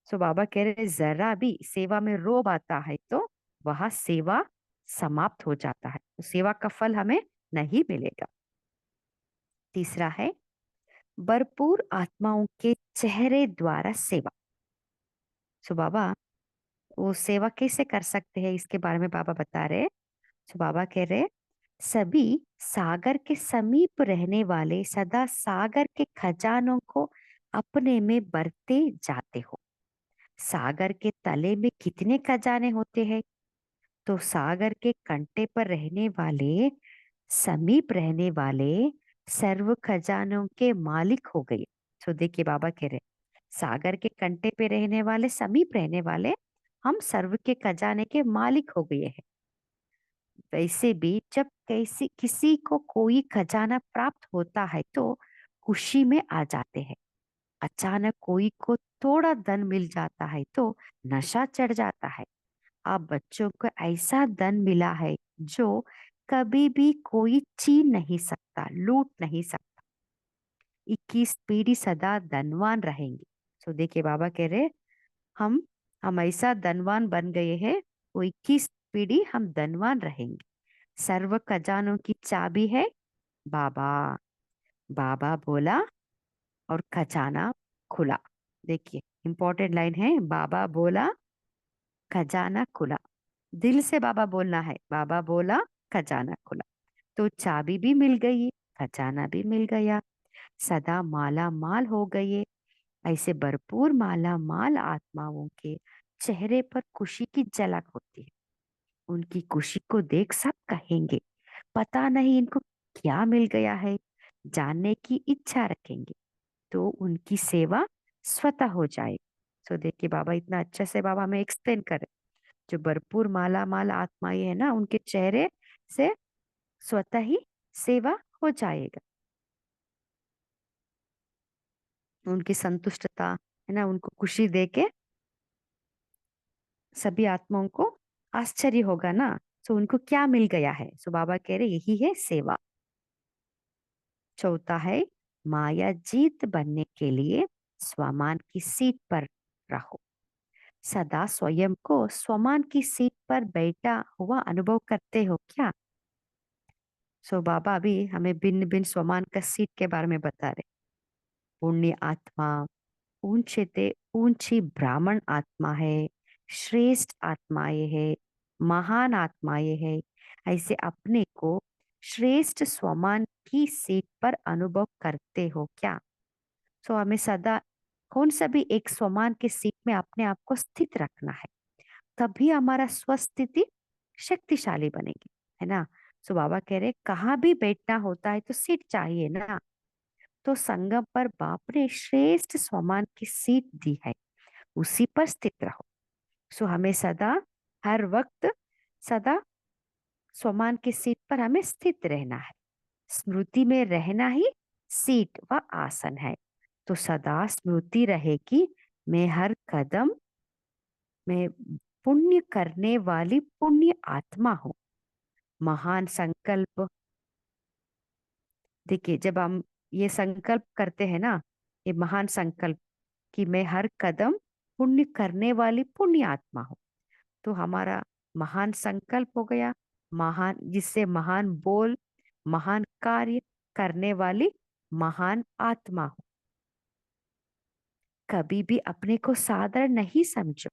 सो बाबा कह रहे हैं जरा भी सेवा में रोब आता है तो वह सेवा समाप्त हो जाता है, तो सेवा का फल हमें नहीं मिलेगा। तीसरा है भरपूर आत्माओं के चेहरे द्वारा सेवा। सो बाबा वो सेवा कैसे कर सकते हैं इसके बारे में बाबा बता रहे हैं। तो बाबा कह रहे सभी सागर के समीप रहने वाले सदा सागर के खजानों को अपने में बरते जाते हो। सागर के तले में कितने खजाने होते हैं? तो सागर के कंटे पर रहने वाले, समीप रहने वाले सर्व खजानों के मालिक हो गए। तो देखिए बाबा कह रहे सागर के कंटे पे रहने वाले, समीप रहने वाले, हम सर्व के खजाने के मालिक हो गए हैं। वैसे भी जब कैसी किसी को कोई खजाना प्राप्त होता है तो खुशी में आ जाते हैं। अचानक कोई को थोड़ा धन मिल जाता है तो नशा चढ़ जाता है। अब बच्चों को ऐसा धन मिला है जो कभी भी कोई छीन नहीं सकता, लूट नहीं सकता। 21 पीढ़ी सदा धनवान रहेंगे। तो देखिए बाबा कह रहे हम हम ऐसा धनवान बन गए हैं, वो 21 पीढ़ी हम धनवान रहेंगे। सर्व खजानों की चाबी है बाबा। बाबा बोला और खजाना खुला। देखिए इंपॉर्टेंट लाइन है, बाबा बोला खजाना खुला। दिल से बाबा बोलना है, बाबा बोला खजाना खुला। तो चाबी भी मिल गई, खजाना भी मिल गया, सदा माला माल हो गए। ऐसे भरपूर माला माल आत्माओं के चेहरे पर खुशी की झलक होती है। उनकी खुशी को देख सब कहेंगे पता नहीं इनको क्या मिल गया है, जानने की इच्छा रखेंगे तो उनकी सेवा स्वतः हो जाए। सो देखिए बाबा इतना अच्छे से बाबा हमें एक्सप्लेन करे, जो भरपूर माला माल आत्माएं है ना, उनके चेहरे से स्वतः ही सेवा हो जाएगा। उनकी संतुष्टता है ना, उनको खुशी दे के सभी आत्माओं को आश्चर्य होगा ना। सो उनको क्या मिल गया है? सो बाबा कह रहे यही है सेवा। चौथा है माया जीत बनने के लिए स्वमान की सीट पर रहो। सदा स्वयं को स्वमान की सीट पर बैठा हुआ अनुभव करते हो क्या? सो बाबा अभी हमें भिन्न भिन्न स्वमान का सीट के बारे में बता रहे। पुण्य आत्मा ऊंचे ते ऊंची ब्राह्मण आत्मा है, श्रेष्ठ आत्माएं है, महान आत्माएं है। ऐसे अपने को श्रेष्ठ स्वमान की सीट पर अनुभव करते हो क्या? सो हमें सदा कौन सा भी एक स्वमान के सीट में अपने आप को स्थित रखना है, तभी हमारा स्वस्थिति शक्तिशाली बनेगी, है ना। सो बाबा कह रहे कहाँ भी बैठना होता है तो सीट चाहिए ना। तो संगम पर बाप ने श्रेष्ठ स्वमान की सीट दी है, उसी पर स्थित रहो। सो हमें सदा हर वक्त सदा स्वमान की सीट पर हमें स्थित रहना है। स्मृति में रहना ही सीट व आसन है। तो सदा स्मृति रहे कि मैं हर कदम में पुण्य करने वाली पुण्य आत्मा हूँ। महान संकल्प, देखिए जब हम ये संकल्प करते हैं ना, ये महान संकल्प कि मैं हर कदम पुण्य करने वाली पुण्य आत्मा हूँ, तो हमारा महान संकल्प हो गया, महान, जिससे महान बोल, महान कार्य करने वाली महान आत्मा हो। कभी भी अपने को साधारण नहीं समझो,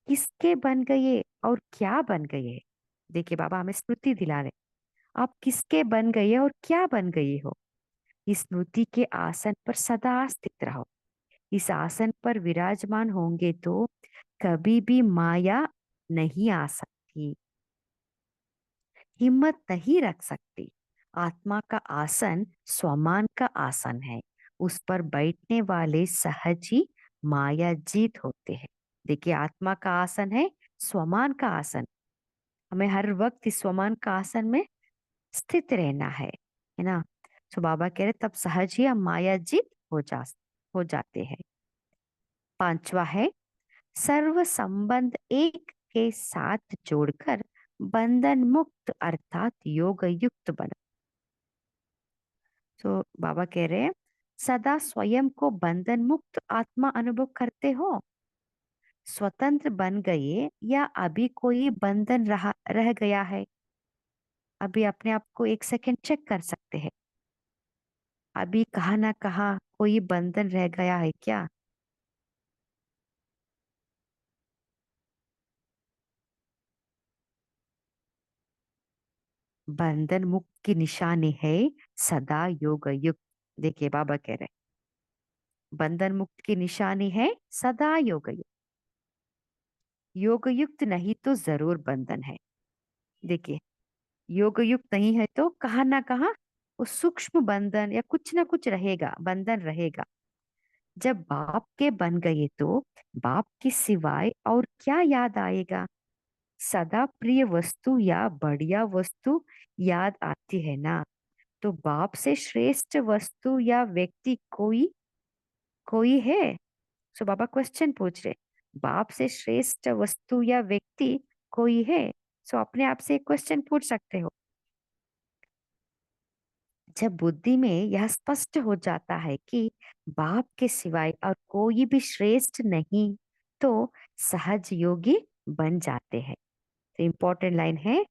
किसके बन गए और क्या बन गए। देखिए बाबा हमें स्मृति दिला रहे, आप किसके बन गए और क्या बन गए हो। इस स्मृति के आसन पर सदा स्थित रहो। इस आसन पर विराजमान होंगे तो कभी भी माया नहीं आ सकती, हिम्मत नहीं रख सकती। आत्मा का आसन स्वमान का आसन है, उस पर बैठने वाले सहज ही माया जीत होते हैं। देखिए आत्मा का आसन है स्वमान का आसन, हमें हर वक्त इस स्वमान का आसन में स्थित रहना है ना। तो बाबा कह रहे तब सहज ही हम माया जीत हो जाते हैं। पांचवा है सर्व संबंध एक के साथ जोड़कर बंधन मुक्त अर्थात योग युक्त बनो। तो बाबा कह रहे हैं सदा स्वयं को बंधन मुक्त आत्मा अनुभव करते हो, स्वतंत्र बन गए या अभी कोई बंधन रह गया है। अभी अपने आप को एक सेकंड चेक कर सकते हैं, अभी कहा ना कहा कोई बंधन रह गया है क्या। बंधन मुक्त की निशानी है सदा योग युक्त। देखिए बाबा कह रहे बंधन मुक्त की निशानी है सदा योग युक्त। योग युक्त नहीं तो जरूर बंधन है। देखिए योग युक्त नहीं है तो कहाँ ना कहाँ वो सूक्ष्म बंधन या कुछ ना कुछ रहेगा, बंधन रहेगा। जब बाप के बन गए तो बाप के सिवाय और क्या याद आएगा। सदा प्रिय वस्तु या बढ़िया वस्तु याद आती है ना। तो बाप से श्रेष्ठ वस्तु या व्यक्ति कोई कोई है। सो बाबा क्वेश्चन पूछ रहे, बाप से श्रेष्ठ वस्तु या व्यक्ति कोई है। सो अपने आप से एक क्वेश्चन पूछ सकते हो। जब बुद्धि में यह स्पष्ट हो जाता है कि बाप के सिवाय और कोई भी श्रेष्ठ नहीं, तो सहज योगी बन जाते हैं। तो इम्पोर्टेंट लाइन है,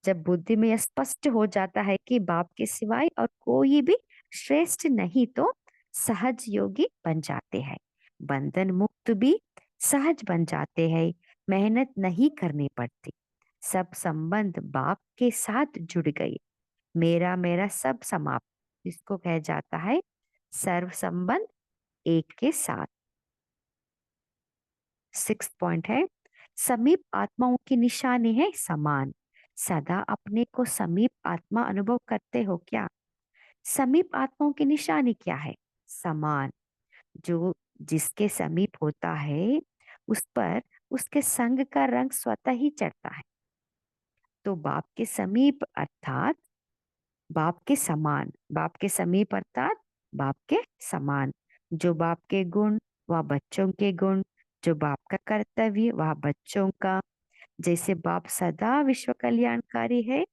जब बुद्धि में यह स्पष्ट हो जाता है कि बाप के सिवाय और कोई भी श्रेष्ठ नहीं, तो सहज योगी बन जाते हैं। बंधन मुक्त भी सहज बन जाते हैं, मेहनत नहीं करनी पड़ती। सब संबंध बाप के साथ जुड़ गए, मेरा मेरा सब समाप्त, इसको कहा जाता है सर्व संबंध एक के साथ। सिक्स्थ पॉइंट है समीप आत्माओं की निशानी है समान। सदा अपने को समीप आत्मा अनुभव करते हो क्या। समीप आत्माओं की निशानी क्या है, समान। जो जिसके समीप होता है उस पर उसके संग का रंग स्वतः ही चढ़ता है। तो बाप के समीप अर्थात बाप के समान, बाप के समीप अर्थात बाप के समान। जो बाप के गुण वह बच्चों के गुण, जो बाप का कर्तव्य वह बच्चों का। जैसे बाप सदा विश्व कल्याणकारी है,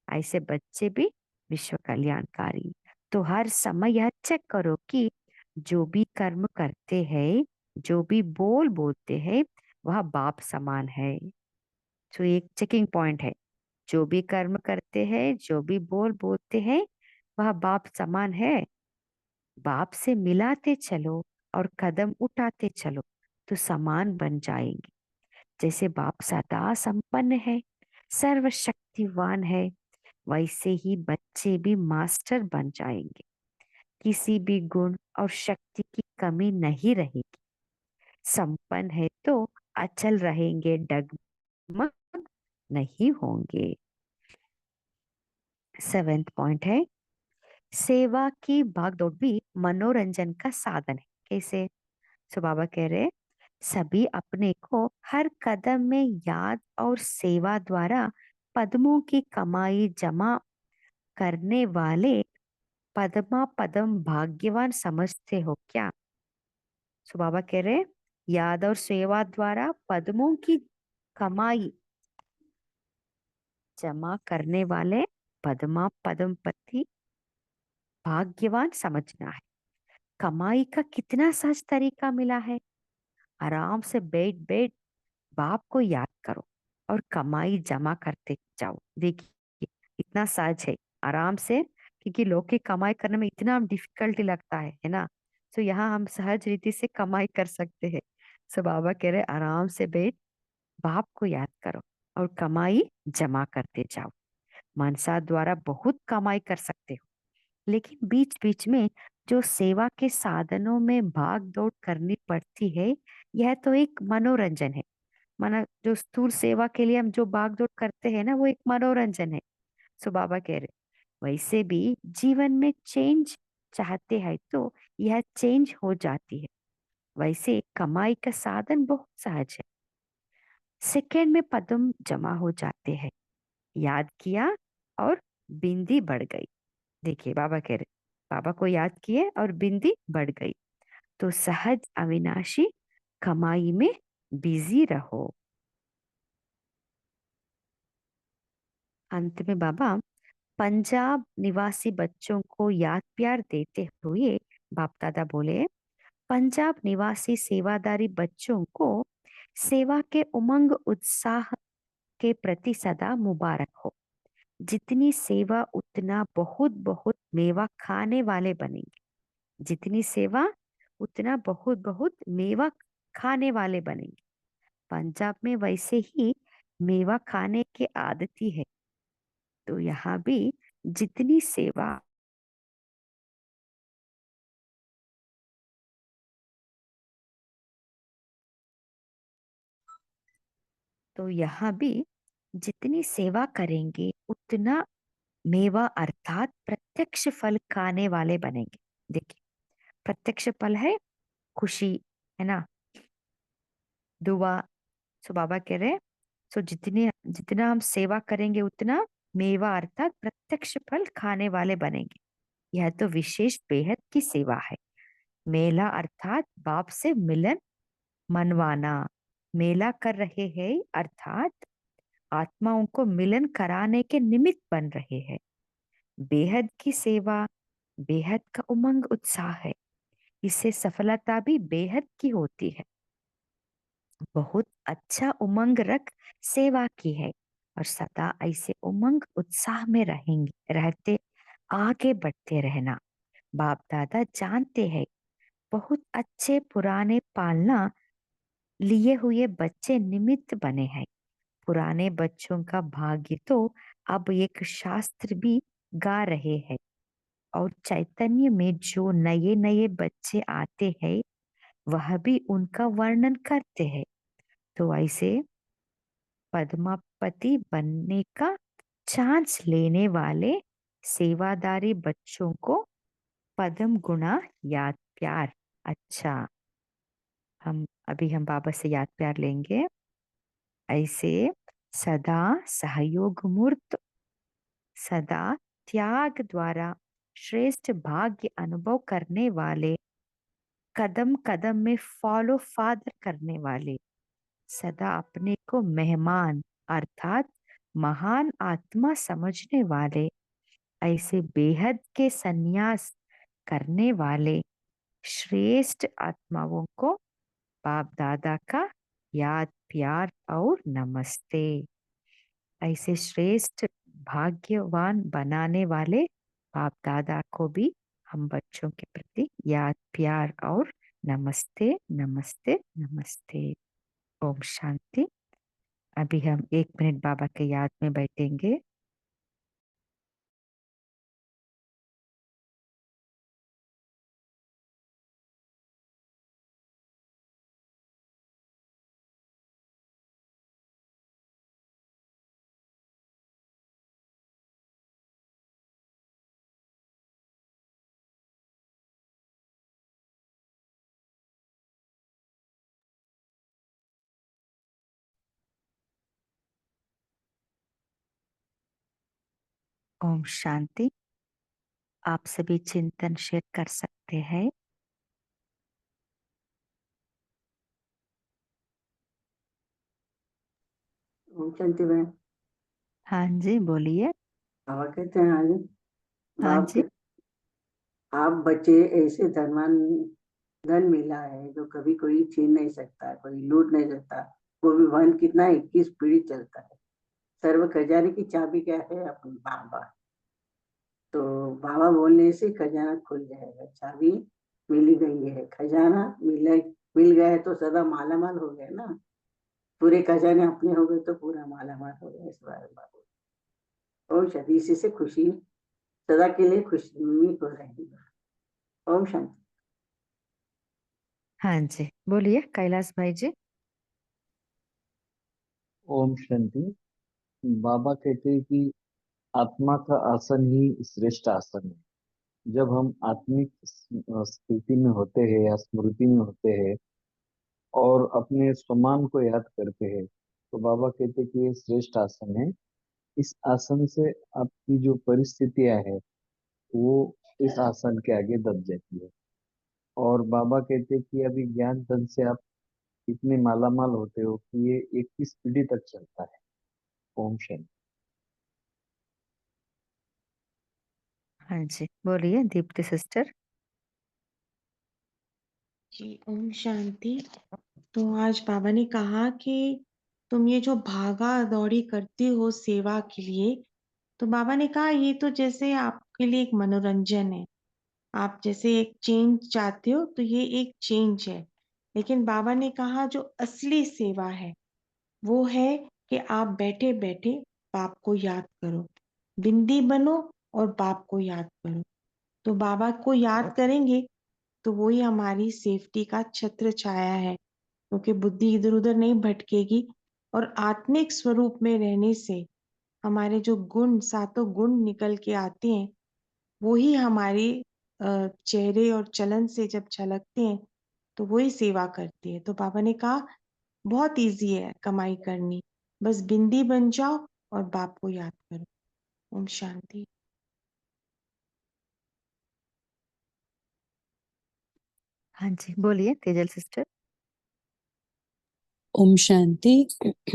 ऐसे बच्चे भी विश्व कल्याणकारी। तो हर समय यह चेक करो कि जो भी कर्म करते हैं, जो भी बोल बोलते हैं, वह बाप समान है। तो एक चेकिंग पॉइंट है, जो भी कर्म करते हैं, जो भी बोल बोलते हैं, वह बाप समान है। बाप से मिलाते चलो और कदम उठाते चलो तो समान बन जाएंगे। जैसे बाप सदा संपन्न है, सर्वशक्तिवान है, वैसे ही बच्चे भी मास्टर बन जाएंगे। किसी भी गुण और शक्ति की कमी नहीं रहेगी। संपन्न है तो अचल रहेंगे, डगमग नहीं होंगे। सेवेंथ पॉइंट है सेवा की भागदौड़ भी मनोरंजन का साधन है। कैसे। सो बाबा कह रहे सभी अपने को हर कदम में याद और सेवा द्वारा पद्मों की कमाई जमा करने वाले पद्मा पदम भाग्यवान समझते हो क्या? सो बाबा कह रहे, याद और सेवा द्वारा पद्मों की कमाई जमा करने वाले पद्मा पद्मपति भाग्यवान समझना है। कमाई का कितना सहज तरीका मिला है। आराम से बैठ बैठ बाप को याद करो और कमाई जमा करते जाओ। देखिए इतना सहज है, आराम से, क्योंकि लोग की कमाई करने में इतना डिफिकल्टी लगता है ना। तो यहाँ हम सहज रीति से कमाई कर सकते हैं। सो बाबा कह रहे आराम से बैठ बाप को याद करो और कमाई जमा करते जाओ। मनसा द्वारा बहुत कमाई कर सकते हो, लेकिन बीच बीच में जो सेवा के साधनों में भाग दौड़ करनी पड़ती है, यह तो एक मनोरंजन है। माना जो स्थूल सेवा के लिए हम जो भाग दौड़ करते हैं ना, वो एक मनोरंजन है। सो बाबा कह रहे वैसे भी जीवन में चेंज चाहते हैं तो यह चेंज हो जाती है। वैसे कमाई का साधन बहुत सहज है, सेकेंड में पदम जमा हो जाते हैं। याद किया और बिंदी बढ़ गई। देखिए बाबा कह रहे बाबा को याद किए और बिंदी बढ़ गई। तो सहज अविनाशी कमाई में बिजी रहो। अंत में बाबा पंजाब निवासी बच्चों को याद प्यार देते हुए बाप दादा बोले, पंजाब निवासी सेवादारी बच्चों को सेवा के उमंग उत्साह के प्रति सदा मुबारक हो। जितनी सेवा उतना बहुत बहुत मेवा खाने वाले बनेंगे। जितनी सेवा उतना बहुत बहुत मेवा खाने वाले बनेंगे। पंजाब में वैसे ही मेवा खाने के आदती है, तो यहाँ भी जितनी सेवा, तो यहाँ भी जितनी सेवा करेंगे उतना मेवा अर्थात प्रत्यक्ष फल खाने वाले बनेंगे। देखिए प्रत्यक्ष फल है खुशी, है ना, दुआ। सो बाबा कह रहे सो जितने जितना हम सेवा करेंगे उतना मेवा अर्थात प्रत्यक्ष फल खाने वाले बनेंगे। यह तो विशेष बेहद की सेवा है। मेला अर्थात बाप से मिलन मनवाना। मेला कर रहे हैं अर्थात आत्माओं को मिलन कराने के निमित्त बन रहे हैं। बेहद की सेवा बेहद का उमंग उत्साह है। इससे सफलता भी बेहद की होती है। बहुत अच्छा उमंग रख सेवा की है और सदा ऐसे उमंग उत्साह में रहेंगे, रहते आगे बढ़ते रहना। बाप दादा जानते हैं बहुत अच्छे पुराने पालना लिए हुए बच्चे निमित्त बने हैं। पुराने बच्चों का भाग्य तो अब एक शास्त्र भी गा रहे हैं और चैतन्य में जो नए नए बच्चे आते हैं वह भी उनका वर्णन करते हैं। तो ऐसे पद्मापति बनने का चांस लेने वाले सेवादारी बच्चों को पद्म गुणा याद प्यार। अच्छा, हम बाबा से याद प्यार लेंगे। ऐसे सदा सहयोग मूर्त, सदा त्याग द्वारा श्रेष्ठ भाग्य अनुभव करने वाले, कदम कदम में फॉलो फादर करने वाले, सदा अपने को मेहमान अर्थात महान आत्मा समझने वाले, ऐसे बेहद के संन्यास करने वाले श्रेष्ठ आत्माओं को बाप दादा का याद प्यार और नमस्ते। ऐसे श्रेष्ठ भाग्यवान बनाने वाले बाप दादा को भी हम बच्चों के प्रति याद प्यार और नमस्ते नमस्ते नमस्ते। ओम शांति। अभी हम 1 मिनट बाबा के याद में बैठेंगे। ओम शांति। आप सभी चिंतन शेयर कर सकते हैं। ओम शांति बहन। हाँ जी, बोलिए। बाबा कहते हैं आज हाँ बाप जी। के आप बच्चे ऐसे धन मिला है जो कभी कोई छीन नहीं सकता, कोई लूट नहीं सकता। वो भी वन कितना 21 पीढ़ी चलता है। सर्व खजाने की चाबी क्या है? अपने बाबा। तो बाबा बोलने से खजाना खुल जाएगा। चाबी मिल गई है, खजाना मिल गया है तो सदा मालामाल हो गया ना। पूरे खजाने अपने हो गए तो पूरा मालामाल हो गया। इस बारे में बाबा ओम शांति। इसी से खुशी सदा के लिए खुशी हो रहेगी। ओम शांति। हाँ जी, बोलिए कैलाश भाई जी। ओम शांति। बाबा कहते हैं कि आत्मा का आसन ही श्रेष्ठ आसन है। जब हम आत्मिक स्थिति में होते हैं या स्मृति में होते हैं और अपने स्वमान को याद करते हैं, तो बाबा कहते हैं कि ये श्रेष्ठ आसन है। इस आसन से आपकी जो परिस्थितियां है वो इस आसन के आगे दब जाती है। और बाबा कहते हैं कि अभी ज्ञान धन से आप इतने मालामाल होते हो कि ये 21 पीढ़ी तक चलता है। ओम शांति। हाँ जी, बोलिए दीप्ति सिस्टर। जी ओम शांति। तो आज बाबा ने कहा कि तुम ये जो भागा दौड़ी करती हो सेवा के लिए, तो बाबा ने कहा ये तो जैसे आपके लिए एक मनोरंजन है। आप जैसे एक चेंज चाहते हो तो ये एक चेंज है। लेकिन बाबा ने कहा जो असली सेवा है वो है कि आप बैठे बैठे बाप को याद करो, बिंदी बनो और बाप को याद करो। तो बाबा को याद करेंगे तो वही हमारी सेफ्टी का छत्र छाया है, क्योंकि बुद्धि इधर उधर नहीं भटकेगी। और आत्मिक स्वरूप में रहने से हमारे जो गुण, सातों गुण निकल के आते हैं, वो ही हमारे चेहरे और चलन से जब झलकते हैं तो वही सेवा करती है। तो बाबा ने कहा बहुत इजी है कमाई करनी, बस बिंदी बन जाओ और बाप को याद करो। ओम शांति। हाँ जी, बोलिए तेजल सिस्टर। ओम शांति।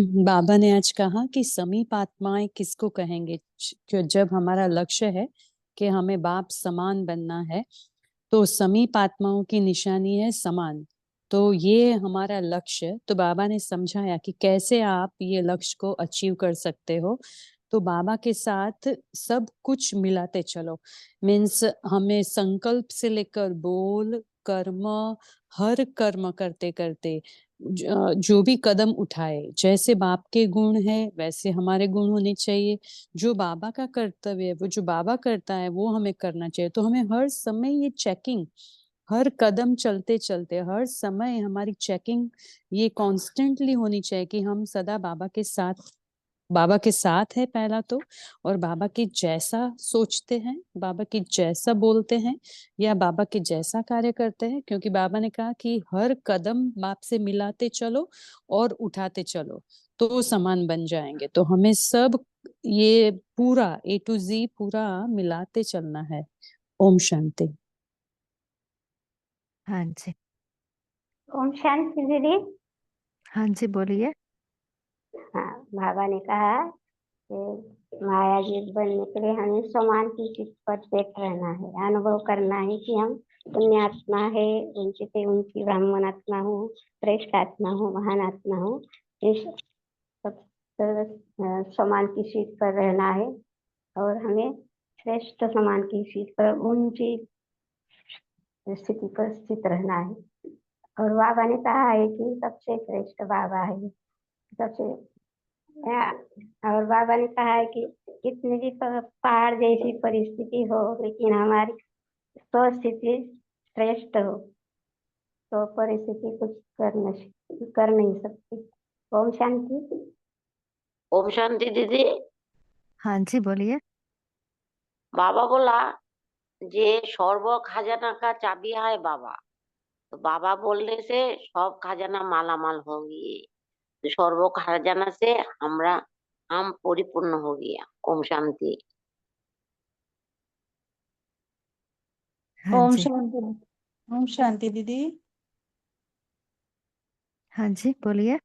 बाबा ने आज कहा कि समीप आत्माएं किसको कहेंगे? जब हमारा लक्ष्य है कि हमें बाप समान बनना है, तो समीप आत्माओं की निशानी है समान। तो ये हमारा लक्ष्य। तो बाबा ने समझाया कि कैसे आप ये लक्ष्य को अचीव कर सकते हो। तो बाबा के साथ सब कुछ मिलाते चलो। मीन्स हमें संकल्प से लेकर बोल, कर्म, हर कर्म करते करते जो भी कदम उठाए, जैसे बाप के गुण है वैसे हमारे गुण होने चाहिए। जो बाबा का कर्तव्य है, वो जो बाबा करता है वो हमें करना चाहिए। तो हमें हर समय ये चेकिंग, हर कदम चलते चलते हर समय हमारी चेकिंग ये कॉन्स्टेंटली होनी चाहिए कि हम सदा बाबा के साथ है पहला तो। और बाबा के जैसा सोचते हैं, बाबा के जैसा बोलते हैं, या बाबा के जैसा कार्य करते हैं। क्योंकि बाबा ने कहा कि हर कदम बाप से मिलाते चलो और उठाते चलो तो समान बन जाएंगे। तो हमें सब ये पूरा A to Z पूरा मिलाते चलना है। ओम शांति। हाँ जी। ओम शांति दीदी। हाँ जी, बोलिए। हाँ, बाबा ने कहा कि माया जीत बनने के लिए हमें समान की चित पर सेट रहना है, अनुभव करना है कि हम पुण्य आत्मा है, ऊंची से ऊंची ब्राह्मण आत्मा हूँ, श्रेष्ठ आत्मा हूँ, महान आत्मा हूँ। इस सब समान की सीट पर रहना है और हमें श्रेष्ठ समान की सीट पर ऊंची स्थिति पर स्थित रहना है। और बाबा ने कहा है कि सबसे श्रेष्ठ बाबा है, सबसे। और बाबा ने कहा है कि कितनी भी पहाड़ जैसी परिस्थिति हो, लेकिन हमारी स्वस्थिति श्रेष्ठ हो तो परिस्थिति कुछ कर नहीं सकती। ओम शांति। ओम शांति दीदी। हाँ जी, बोलिए। बाबा बोला जे सर्व खजाना का चाबी है बाबा। तो बाबा बोलने से सब खजाना मालामाल होगी। तो सर्व खजाना से हम परिपूर्ण हो गया। ओम शांति। हाँ ओम जी। शांति। ओम शांति दीदी। हाँ जी, बोलिए।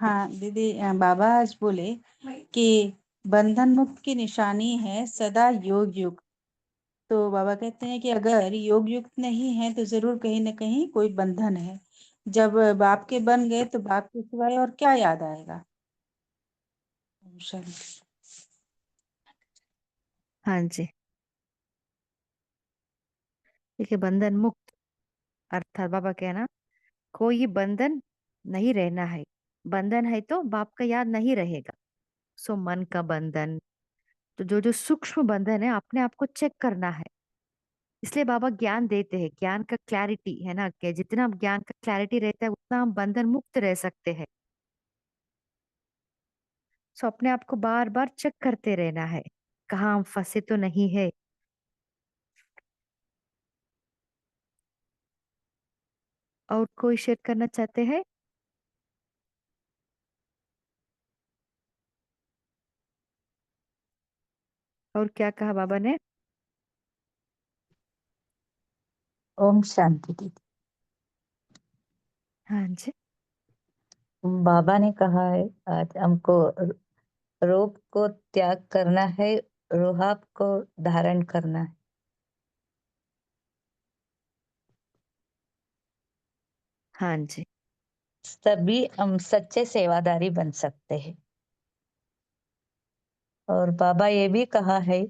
हाँ दीदी, बाबा आज बोले कि बंधन मुक्त की निशानी है सदा योग युक्त। तो बाबा कहते हैं कि अगर योग युक्त नहीं है तो जरूर कहीं ना कहीं कोई बंधन है। जब बाप के बन गए तो बाप के सिवाय और क्या याद आएगा। ओम शांति। हाँ जी, देखिए, बंधन मुक्त अर्थात बाबा कहना, कोई बंधन नहीं रहना है। बंधन है तो बाप का याद नहीं रहेगा। सो मन का बंधन, तो जो जो सूक्ष्म बंधन है अपने आप को चेक करना है। इसलिए बाबा ज्ञान देते हैं, ज्ञान का क्लैरिटी है ना, कि जितना ज्ञान का क्लैरिटी रहता है उतना हम बंधन मुक्त रह सकते हैं। सो अपने आप को बार बार चेक करते रहना है, कहाँ हम फंसे तो नहीं है। और कोई शेयर करना चाहते हैं? और क्या कहा बाबा ने? ओम शांति दीदी। हाँ जी। बाबा ने कहा है आज हमको रोग को त्याग करना है, रुहाब को धारण करना है। हाँ जी। तभी हम सच्चे सेवादारी बन सकते हैं। और बाबा ये भी कहा है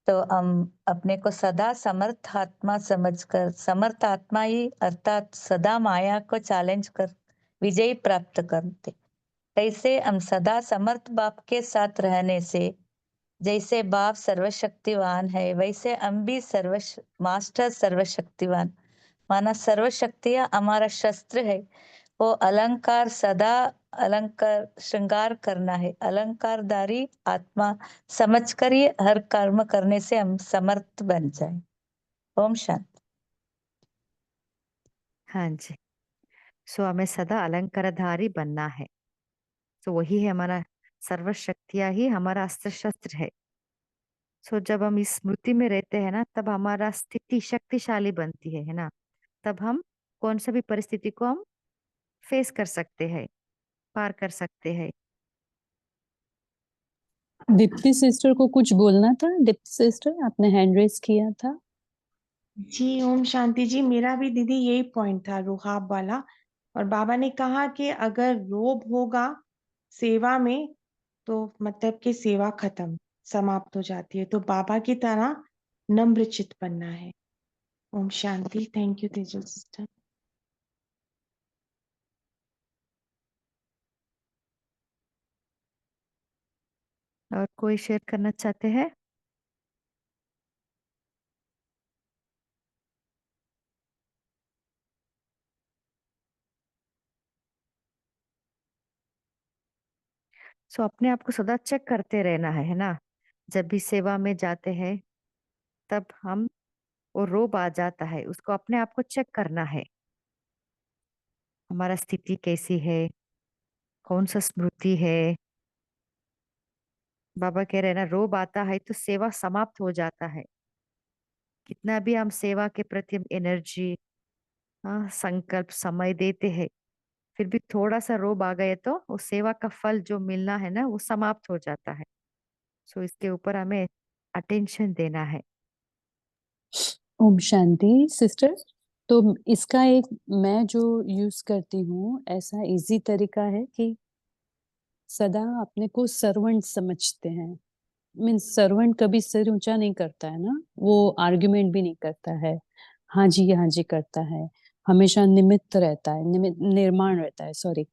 तो हम अपने को सदा समर्थ आत्मा समझकर, समर्थ आत्मा ही अर्थात सदा माया को चैलेंज कर विजय प्राप्त करते। कैसे हम सदा समर्थ बाप के साथ रहने से, जैसे बाप सर्वशक्तिवान है वैसे हम भी मास्टर सर्वशक्तिवान, माना सर्वशक्तियां हमारा शस्त्र है। वो अलंकार सदा अलंकार श्रृंगार करना है, अलंकारदारी आत्मा समझकर ही हर कर्म करने से हम समर्थ बन जाए। ओम शांति। हाँ जी, सो हमें सदा अलंकारधारी बनना है। तो वही है हमारा, सर्वशक्तियां ही हमारा अस्त्र शस्त्र है। सो जब हम इस स्मृति में रहते हैं ना, तब हमारा स्थिति शक्तिशाली बनती है ना। तब हम कौन सा भी परिस्थिति को हम फेस कर सकते हैं, पार कर सकते हैं। दीप्ति सिस्टर को कुछ बोलना था। दीप्ति सिस्टर, आपने हैंड रेस किया था। जी ओम शांति जी, मेरा भी दीदी यही पॉइंट था, रुहाब वाला। और बाबा ने कहा कि अगर रोब होगा सेवा में तो मतलब कि सेवा खत्म, समाप्त हो जाती है। तो बाबा की तरह नम्र चित बनना है। ओम शांति। Thank you Tejal sister. और कोई शेयर करना चाहते हैं? सो अपने आप को सदा चेक करते रहना है ना। जब भी सेवा में जाते हैं तब हम, वो रोब आ जाता है, उसको अपने आप को चेक करना है, हमारा स्थिति कैसी है, कौन सा स्मृति है। बाबा कह रहे हैं ना, रोब आता है तो सेवा समाप्त हो जाता है। कितना भी हम सेवा के प्रति हम एनर्जी, संकल्प, समय देते हैं, फिर भी थोड़ा सा रोब आ गए तो वो सेवा का फल जो मिलना है ना, वो समाप्त हो जाता है। सो इसके ऊपर हमें अटेंशन देना है। ओम शांति सिस्टर। तो इसका एक मैं जो यूज करती हूँ, ऐसा इजी तरीका है कि सदा अपने को सर्वेंट समझते हैं। मीन्स सर्वेंट कभी सिर ऊंचा नहीं करता है ना, वो आर्ग्यूमेंट भी नहीं करता है, हाँ जी करता है, हमेशा निमित्त रहता है, निर्माण रहता है, सॉरी,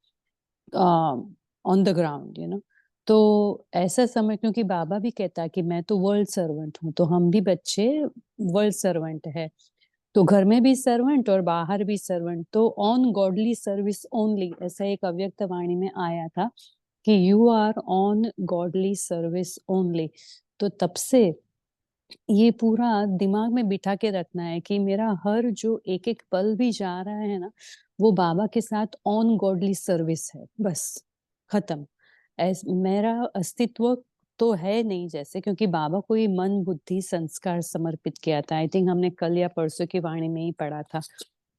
ऑन द ग्राउंड, तो ऐसा समय, क्योंकि बाबा भी कहता है कि मैं तो वर्ल्ड सर्वेंट हूँ, तो हम भी बच्चे वर्ल्ड सर्वेंट है, तो घर में भी सर्वेंट और बाहर भी सर्वेंट, तो ऑन गॉडली सर्विस ओनली, ऐसा एक अव्यक्त वाणी में आया था कि you are on godly service only. तो तब से ये पूरा दिमाग में बिठा के रखना है कि मेरा हर जो एक एक पल भी जा रहा है ना, वो बाबा के साथ ऑन गॉडली सर्विस है, बस खत्म। मेरा अस्तित्व तो है नहीं जैसे, क्योंकि बाबा को ही मन बुद्धि संस्कार समर्पित किया था। आई थिंक हमने कल या परसों की वाणी में ही पढ़ा था,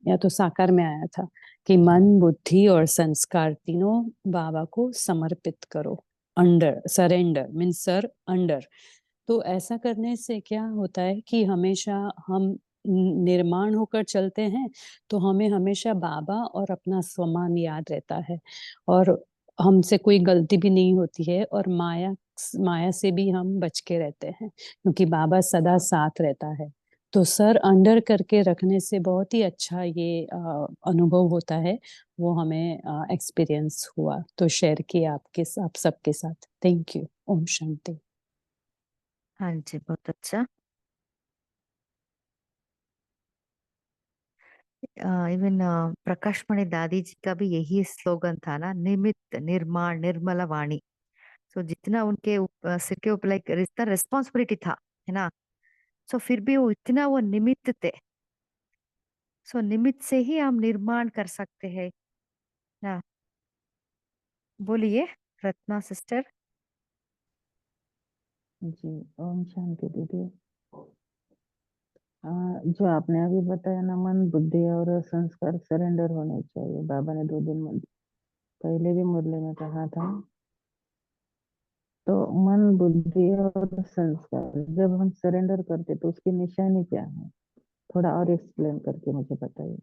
या तो साकार में आया था कि मन बुद्धि और संस्कार तीनों बाबा को समर्पित करो। Under, surrender mean sir under. तो ऐसा करने से क्या होता है कि हमेशा हम निर्माण होकर चलते हैं, तो हमें हमेशा बाबा और अपना स्वमान याद रहता है, और हमसे कोई गलती भी नहीं होती है, और माया से भी हम बच के रहते हैं, क्योंकि बाबा सदा साथ रहता है। तो सर अंडर करके रखने से बहुत ही अच्छा ये अनुभव होता है, वो हमें एक्सपीरियंस हुआ, तो शेयर किया आप सबके साथ। Thank you. ओम शांति। हाँ जी, बहुत अच्छा। इवन प्रकाश मणि दादी जी का भी यही स्लोगन था ना, निमित्त निर्माण निर्मला वाणी। सो जितना उनके सिर के ऊपर लाइक इतना रिस्पॉन्सिबिलिटी था, है ना, सो फिर भी वो इतना वो निमित्त थे। सो निमित्त से ही हम निर्माण कर सकते हैं ना। बोलिए रत्ना सिस्टर। जी, ओम शांति दीदी। जो आपने अभी बताया ना, मन बुद्धि और संस्कार सरेंडर होने चाहिए। बाबा ने 2 दिन पहले भी मुरली में कहा था। तो मन बुद्धि और संस्कार जब हम सरेंडर करते तो उसकी निशानी क्या है, थोड़ा और एक्सप्लेन करके मुझे बताइए।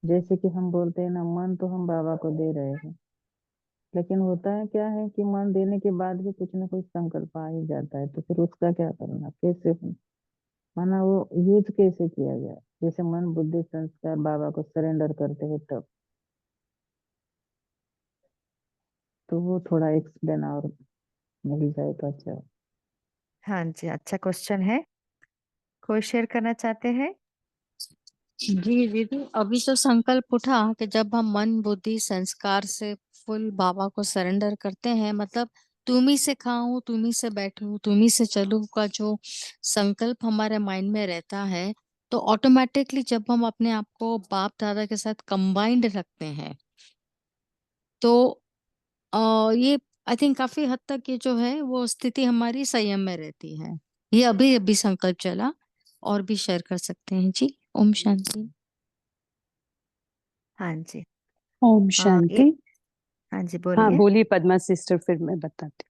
जैसे कि हम बोलते हैं ना, मन तो हम बाबा को दे रहे हैं, लेकिन होता है क्या है कि मन देने के बाद भी कुछ ना कुछ संकल्प आ ही जाता है, तो फिर उसका क्या करना, कैसे माना वो यूज कैसे किया जाए। जैसे मन बुद्धि संस्कार बाबा को सरेंडर करते हैं तब, तो वो थोड़ा एक्सप्लेन और मिल जाए तो अच्छा हो। हाँ जी, अच्छा क्वेश्चन है। कोई शेयर करना चाहते हैं? जी दीदी, अभी तो संकल्प उठा कि जब हम मन बुद्धि संस्कार से फुल बाबा को सरेंडर करते हैं, मतलब तुम ही से खाऊं, तुम ही से बैठूं, तुम ही से चलूं का जो संकल्प हमारे माइंड में रहता है, तो ऑटोमेटिकली जब हम अपने आप को बाप दादा के साथ कंबाइंड रखते हैं, तो ये आई थिंक काफी हद तक ये जो है वो स्थिति हमारी संयम में रहती है। ये अभी अभी संकल्प चला, और भी शेयर कर सकते हैं जी। ओम शांति। हाँ जी। ओम ये शांति। हाँ जी, हाँ बोलिए। बोलिए पद्मा सिस्टर, फिर मैं बताती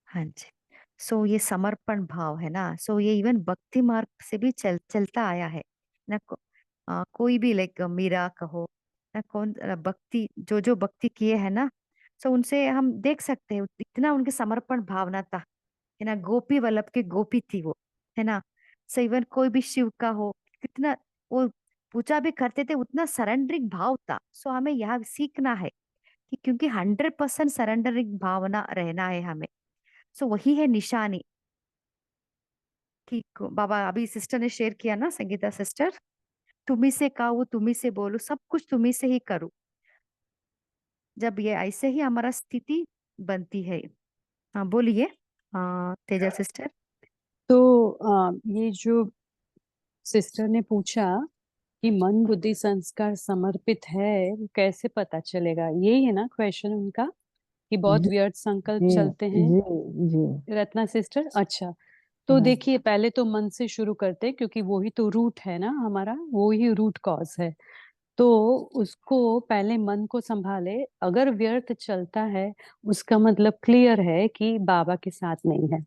हाँ जी। सो ये समर्पण भाव है ना, सो ये इवन भक्ति मार्ग से भी चलता आया है ना। कोई भी लाइक मीरा कहो ना, कौन भक्ति जो जो भक्ति किए है ना, सो उनसे हम देख सकते हैं इतना उनके समर्पण भावना था, है ना। गोपी वल्लभ की गोपी थी वो, है ना। सो इवन कोई भी शिव का हो, कितना वो पूजा भी करते थे, उतना सरेंडरिंग भाव था। सो हमें यहाँ सीखना है कि क्योंकि 100% सरेंडरिंग भावना रहना है हमें। सो वही है निशानी कि बाबा अभी सिस्टर ने शेयर किया ना, संगीता सिस्टर, तुम्ही से कहूँ तुम्ही से बोलूं, सब कुछ तुम्ही से ही करूं। जब ये ऐसे ही हमारा स्थिति बनती है। हाँ बोलिए तेजा सिस्टर। तो ये जो सिस्टर ने पूछा कि मन बुद्धि संस्कार समर्पित है, वो कैसे पता चलेगा, यही है ना क्वेश्चन उनका, कि बहुत जी व्यर्थ संकल्प जी चलते हैं। जी जी। रत्ना सिस्टर, अच्छा। तो हाँ देखिए, पहले तो मन से शुरू करते हैं, क्योंकि वो ही तो रूट है ना हमारा, वो ही रूट कॉज है। तो उसको पहले मन को संभाले। अगर व्यर्थ चलता है, उसका मतलब क्लियर है कि बाबा के साथ नहीं है,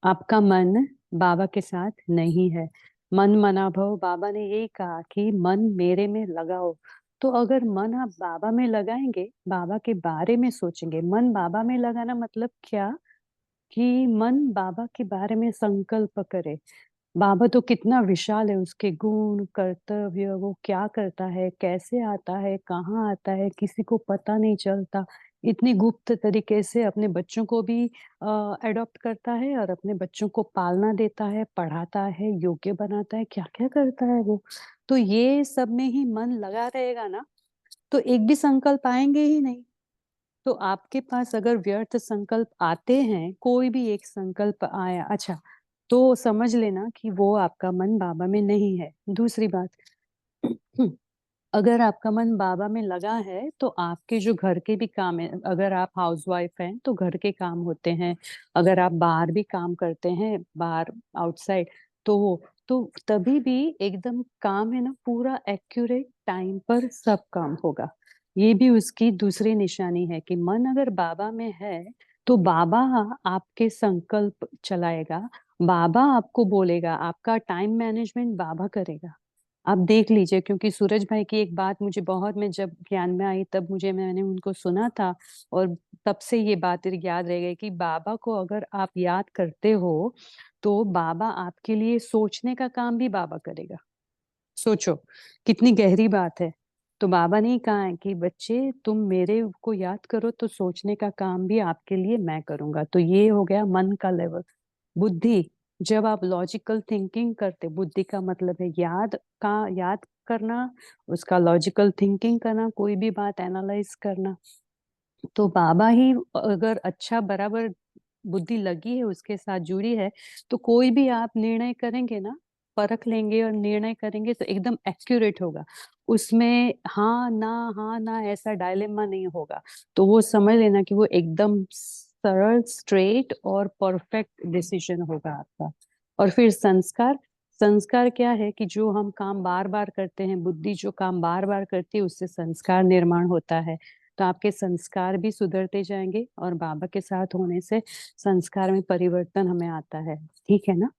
आपका मन बाबा के साथ नहीं है। मन मना भव, बाबा ने यही कहा कि मन मेरे में लगाओ। तो अगर मन आप बाबा में लगाएंगे, बाबा के बारे में सोचेंगे, मन बाबा में लगाना मतलब क्या, कि मन बाबा के बारे में संकल्प करे। बाबा तो कितना विशाल है, उसके गुण कर्तव्य, वो क्या करता है, कैसे आता है, कहाँ आता है, किसी को पता नहीं चलता। इतनी गुप्त तरीके से अपने बच्चों को भी अडॉप्ट करता है, और अपने बच्चों को पालना देता है, पढ़ाता है, योग्य बनाता है, क्या क्या करता है वो। तो ये सब में ही मन लगा रहेगा ना, तो एक भी संकल्प आएंगे ही नहीं। तो आपके पास अगर व्यर्थ संकल्प आते हैं, कोई भी एक संकल्प आया, अच्छा, तो समझ लेना कि वो आपका मन बाबा में नहीं है। दूसरी बात, अगर आपका मन बाबा में लगा है तो आपके जो घर के भी काम है, अगर आप हाउसवाइफ हैं तो घर के काम होते हैं, अगर आप बाहर भी काम करते हैं, बाहर आउटसाइड, तो तभी भी एकदम काम है ना, पूरा एक्यूरेट टाइम पर सब काम होगा। ये भी उसकी दूसरी निशानी है कि मन अगर बाबा में है तो बाबा आपके संकल्प चलाएगा, बाबा आपको बोलेगा, आपका टाइम मैनेजमेंट बाबा करेगा। आप देख लीजिए, क्योंकि सूरज भाई की एक बात मुझे बहुत, मैं जब ज्ञान में आई तब मैंने उनको सुना था, और तब से ये बात याद रह गई कि बाबा को अगर आप याद करते हो तो बाबा आपके लिए सोचने का काम भी बाबा करेगा। सोचो कितनी गहरी बात है। तो बाबा ने ही कहा है कि बच्चे तुम मेरे को याद करो तो सोचने का काम भी आपके लिए मैं करूंगा। तो ये हो गया मन का लेवल। बुद्धि, जब आप लॉजिकल थिंकिंग करते, बुद्धि का मतलब है याद करना, उसका लॉजिकल थिंकिंग करना, कोई भी बात एनालाइज करना। तो बाबा ही अगर अच्छा बराबर बुद्धि लगी है, उसके साथ जुड़ी है, तो कोई भी आप निर्णय करेंगे ना, परख लेंगे और निर्णय करेंगे तो एकदम एक्यूरेट होगा। उसमें हाँ ना ऐसा डायलेमा नहीं होगा। तो वो समझ लेना कि वो एकदम सरल, स्ट्रेट और परफेक्ट डिसीजन होगा आपका। और फिर संस्कार, संस्कार क्या है कि जो हम काम बार बार करते हैं, बुद्धि जो काम बार बार करती है, उससे संस्कार निर्माण होता है। तो आपके संस्कार भी सुधरते जाएंगे और बाबा के साथ होने से संस्कार में परिवर्तन हमें आता है। ठीक है ना?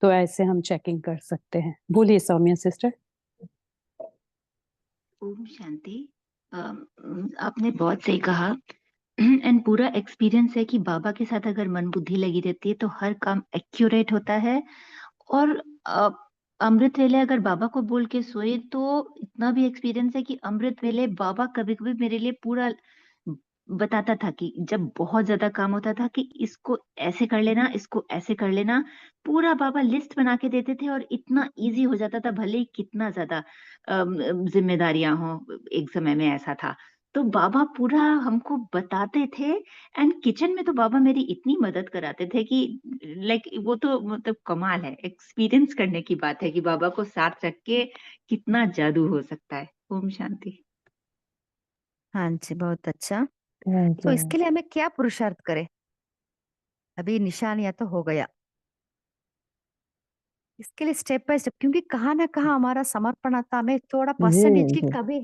तो ऐसे हम चेकिंग कर सकते हैं। बोलिए सौम्या सिस्टर। ओम शांति। आपने बहुत सही कहा एंड पूरा एक्सपीरियंस है कि बाबा के साथ अगर मन बुद्धि लगी रहती है तो हर काम एक्यूरेट होता है। और अमृत वेले अगर बाबा को बोल के सोए तो इतना भी एक्सपीरियंस है कि अमृत वेले बाबा कभी कभी मेरे लिए पूरा बताता था कि जब बहुत ज्यादा काम होता था कि इसको ऐसे कर लेना, इसको ऐसे कर लेना, पूरा बाबा लिस्ट बना के देते थे और इतना इजी हो जाता था, भले ही कितना ज्यादा जिम्मेदारियां हो। एक समय में ऐसा था तो बाबा पूरा हमको बताते थे। एंड किचन में तो बाबा मेरी इतनी मदद कराते थे कि लाइक वो तो मतलब कमाल है, एक्सपीरियंस करने की बात है कि बाबा को साथ रख के कितना जादू हो सकता है। ओम शांति। हाँ जी, बहुत अच्छा। थैंक तो यू। इसके लिए हमें क्या पुरुषार्थ करें? अभी निशानियां तो हो गया, इसके लिए स्टेप बाय स्टेप, क्योंकि कहाँ ना कहाँ हमारा समर्पणता में थोड़ा जी परसेंटेज की जी कमी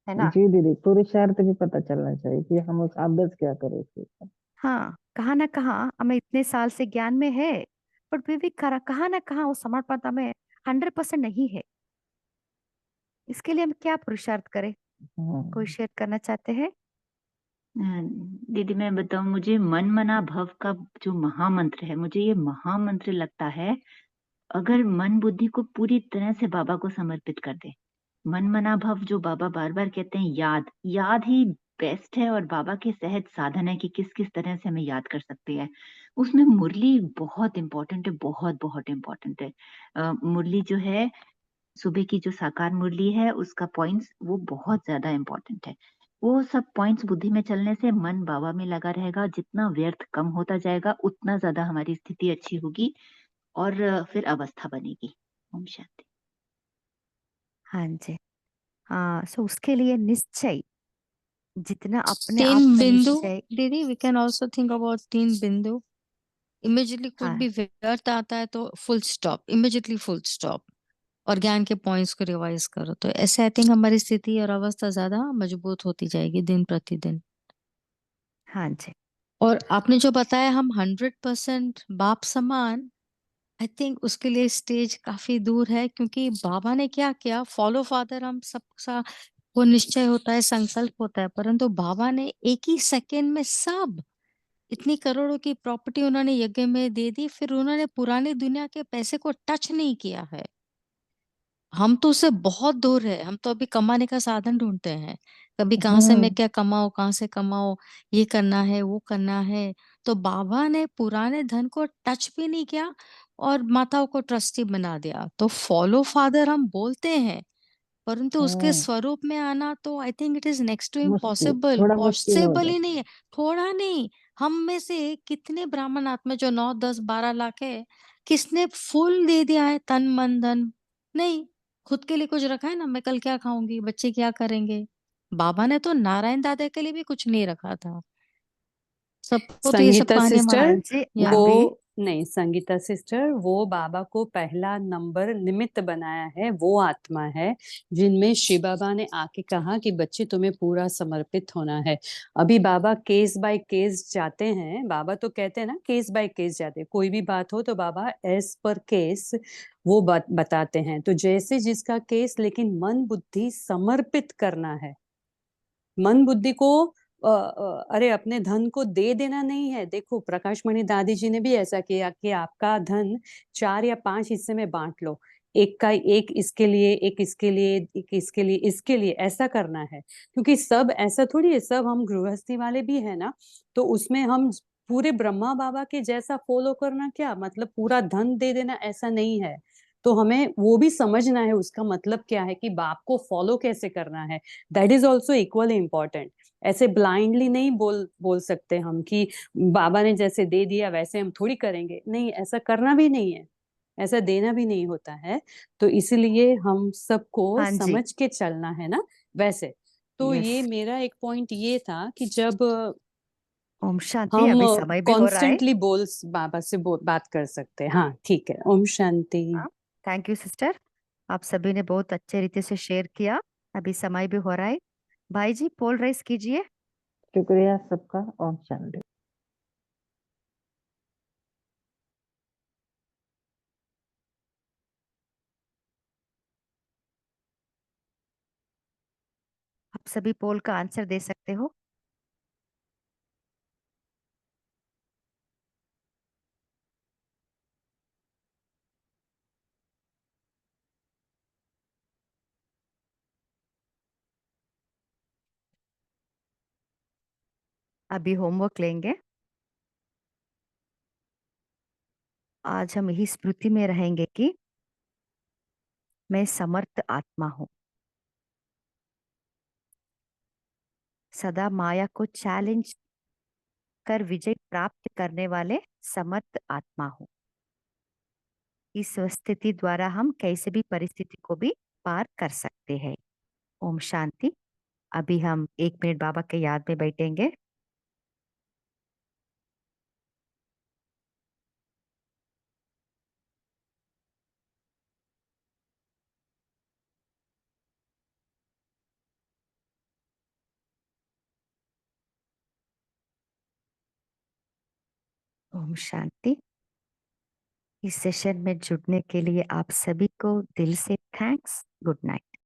है ना? जी दीदी, पुरुषार्थ भी पता चलना चाहिए कि हम उस अभ्यास क्या करें इसके ऊपर। हाँ, कहाँ ना कहाँ हमें इतने साल से ज्ञान में है, पर फिर भी कहाँ ना कहाँ वो समर्पणता में 100% नहीं है। इसके लिए हम क्या पुरुषार्थ करें? कोई हाँ शेयर करना चाहते हैं? दीदी मैं बताऊं, मुझे मन मना भव का जो महामंत्र है, मुझे ये महामंत्र लगता है। अगर मन बुद्धि को पूरी तरह से बाबा को समर्पित कर दे, मन मना भव जो बाबा बार बार कहते हैं, याद याद ही बेस्ट है और बाबा के सहज साधन है कि किस किस तरह से हमें याद कर सकते हैं। उसमें मुरली बहुत इंपॉर्टेंट है, बहुत बहुत इंपॉर्टेंट है। मुरली जो है, सुबह की जो साकार मुरली है, उसका पॉइंट्स वो बहुत ज्यादा इंपॉर्टेंट है। वो सब पॉइंट्स बुद्धि में चलने से मन बाबा में लगा रहेगा। जितना व्यर्थ कम होता जाएगा उतना ज्यादा हमारी स्थिति अच्छी होगी और फिर अवस्था बनेगी। ओम शांति। हाँ जी। हाँ, सो उसके लिए निश्चय, जितना अपने आप 3 में बिंदु निश्चय। दीदी, we can also think about 3 बिंदु। इमिजिएटली कुछ हाँ भी व्यर्थ आता है तो full stop, immediately full stop, और ज्ञान के पॉइंट्स को रिवाइज करो। तो ऐसे आई थिंक हमारी स्थिति और अवस्था ज्यादा मजबूत होती जाएगी दिन प्रतिदिन। हाँ जी। और आपने जो बताया हम 100% बाप समान, आई थिंक उसके लिए स्टेज काफी दूर है, क्योंकि बाबा ने क्या किया, फॉलो फादर हम सबका वो निश्चय होता है, संकल्प होता है, परंतु बाबा ने एक ही सेकेंड में सब इतनी करोड़ों की प्रॉपर्टी उन्होंने यज्ञ में दे दी। फिर उन्होंने पुरानी दुनिया के पैसे को टच नहीं किया है। हम तो उससे बहुत दूर है, हम तो अभी कमाने का साधन ढूंढते हैं, कभी कहाँ से मैं क्या कमाऊं, कहाँ से कमाऊं, ये करना है वो करना है। तो बाबा ने पुराने धन को टच भी नहीं किया और माताओं को ट्रस्टी बना दिया। तो फॉलो फादर हम बोलते हैं, परंतु उसके हाँ, स्वरूप में आना तो I think it is next to मुश्किल, इम्पॉसिबल। थोड़ा मुश्किल हो पॉसिबल ही जाता। नहीं है, थोड़ा नहीं। हम में से कितने ब्राह्मण आत्मा जो 9 10 12 लाख है, किसने फुल दे दिया है तन मन धन? नहीं, खुद के लिए कुछ रखा है ना, मैं कल क्या खाऊंगी, बच्चे क्या करेंगे। बाबा ने तो नारायण दादा के लिए भी कुछ नहीं रखा था। सबको तो ये सब संगीता कहानियां सिस्टर, हाँ मालूम। जी, या वो अभी नहीं, संगीता सिस्टर, वो बाबा को पहला नंबर निमित्त बनाया है, वो आत्मा है जिनमें शिव बाबा ने आके कहा कि बच्चे तुम्हें पूरा समर्पित होना है। अभी बाबा केस बाय केस जाते हैं, बाबा तो कहते हैं ना केस बाय केस जाते हैं, कोई भी बात हो तो बाबा एज पर केस वो बताते हैं। तो जैसे जिसका केस, लेकिन मन बुद्धि समर्पित करना है। मन बुद्धि को अरे अपने धन को दे देना नहीं है। देखो प्रकाश मणि दादी जी ने भी ऐसा किया कि आपका धन 4 या 5 हिस्से में बांट लो, एक का एक इसके लिए, एक इसके लिए, एक इसके लिए, इसके लिए, ऐसा करना है। क्योंकि सब ऐसा थोड़ी है, सब हम गृहस्थी वाले भी है ना, तो उसमें हम पूरे ब्रह्मा बाबा के जैसा फॉलो करना, क्या मतलब पूरा धन दे देना, ऐसा नहीं है। तो हमें वो भी समझना है उसका मतलब क्या है, कि बाप को फॉलो कैसे करना है। That is also equally important. ऐसे ब्लाइंडली नहीं बोल सकते हम कि बाबा ने जैसे दे दिया वैसे हम थोड़ी करेंगे, नहीं, ऐसा करना भी नहीं है, ऐसा देना भी नहीं होता है। तो इसलिए हम सबको हाँ जी, समझ के चलना है ना वैसे। तो ये यस। मेरा एक पॉइंट ये था कि जब ओम शांति, हम अभी समय भी हो रहा है। कॉन्स्टेंटली बाबा से बात कर सकते हैं। हाँ ठीक है, ओम शांति। हाँ, थैंक यू सिस्टर, आप सभी ने बहुत अच्छे रीति से शेयर किया। अभी समय भी हो रहा है। भाई जी पोल राइज कीजिए। शुक्रिया सबका। ओम शांति। आप सभी पोल का आंसर दे सकते हो। अभी होमवर्क लेंगे। आज हम यही स्मृति में रहेंगे कि मैं समर्थ आत्मा हूँ, सदा माया को चैलेंज कर विजय प्राप्त करने वाले समर्थ आत्मा हूँ। इस स्थिति द्वारा हम कैसे भी परिस्थिति को भी पार कर सकते हैं। ओम शांति। अभी हम 1 मिनट बाबा के याद में बैठेंगे। ओम शांति। इस सेशन में जुड़ने के लिए आप सभी को दिल से थैंक्स। Good night.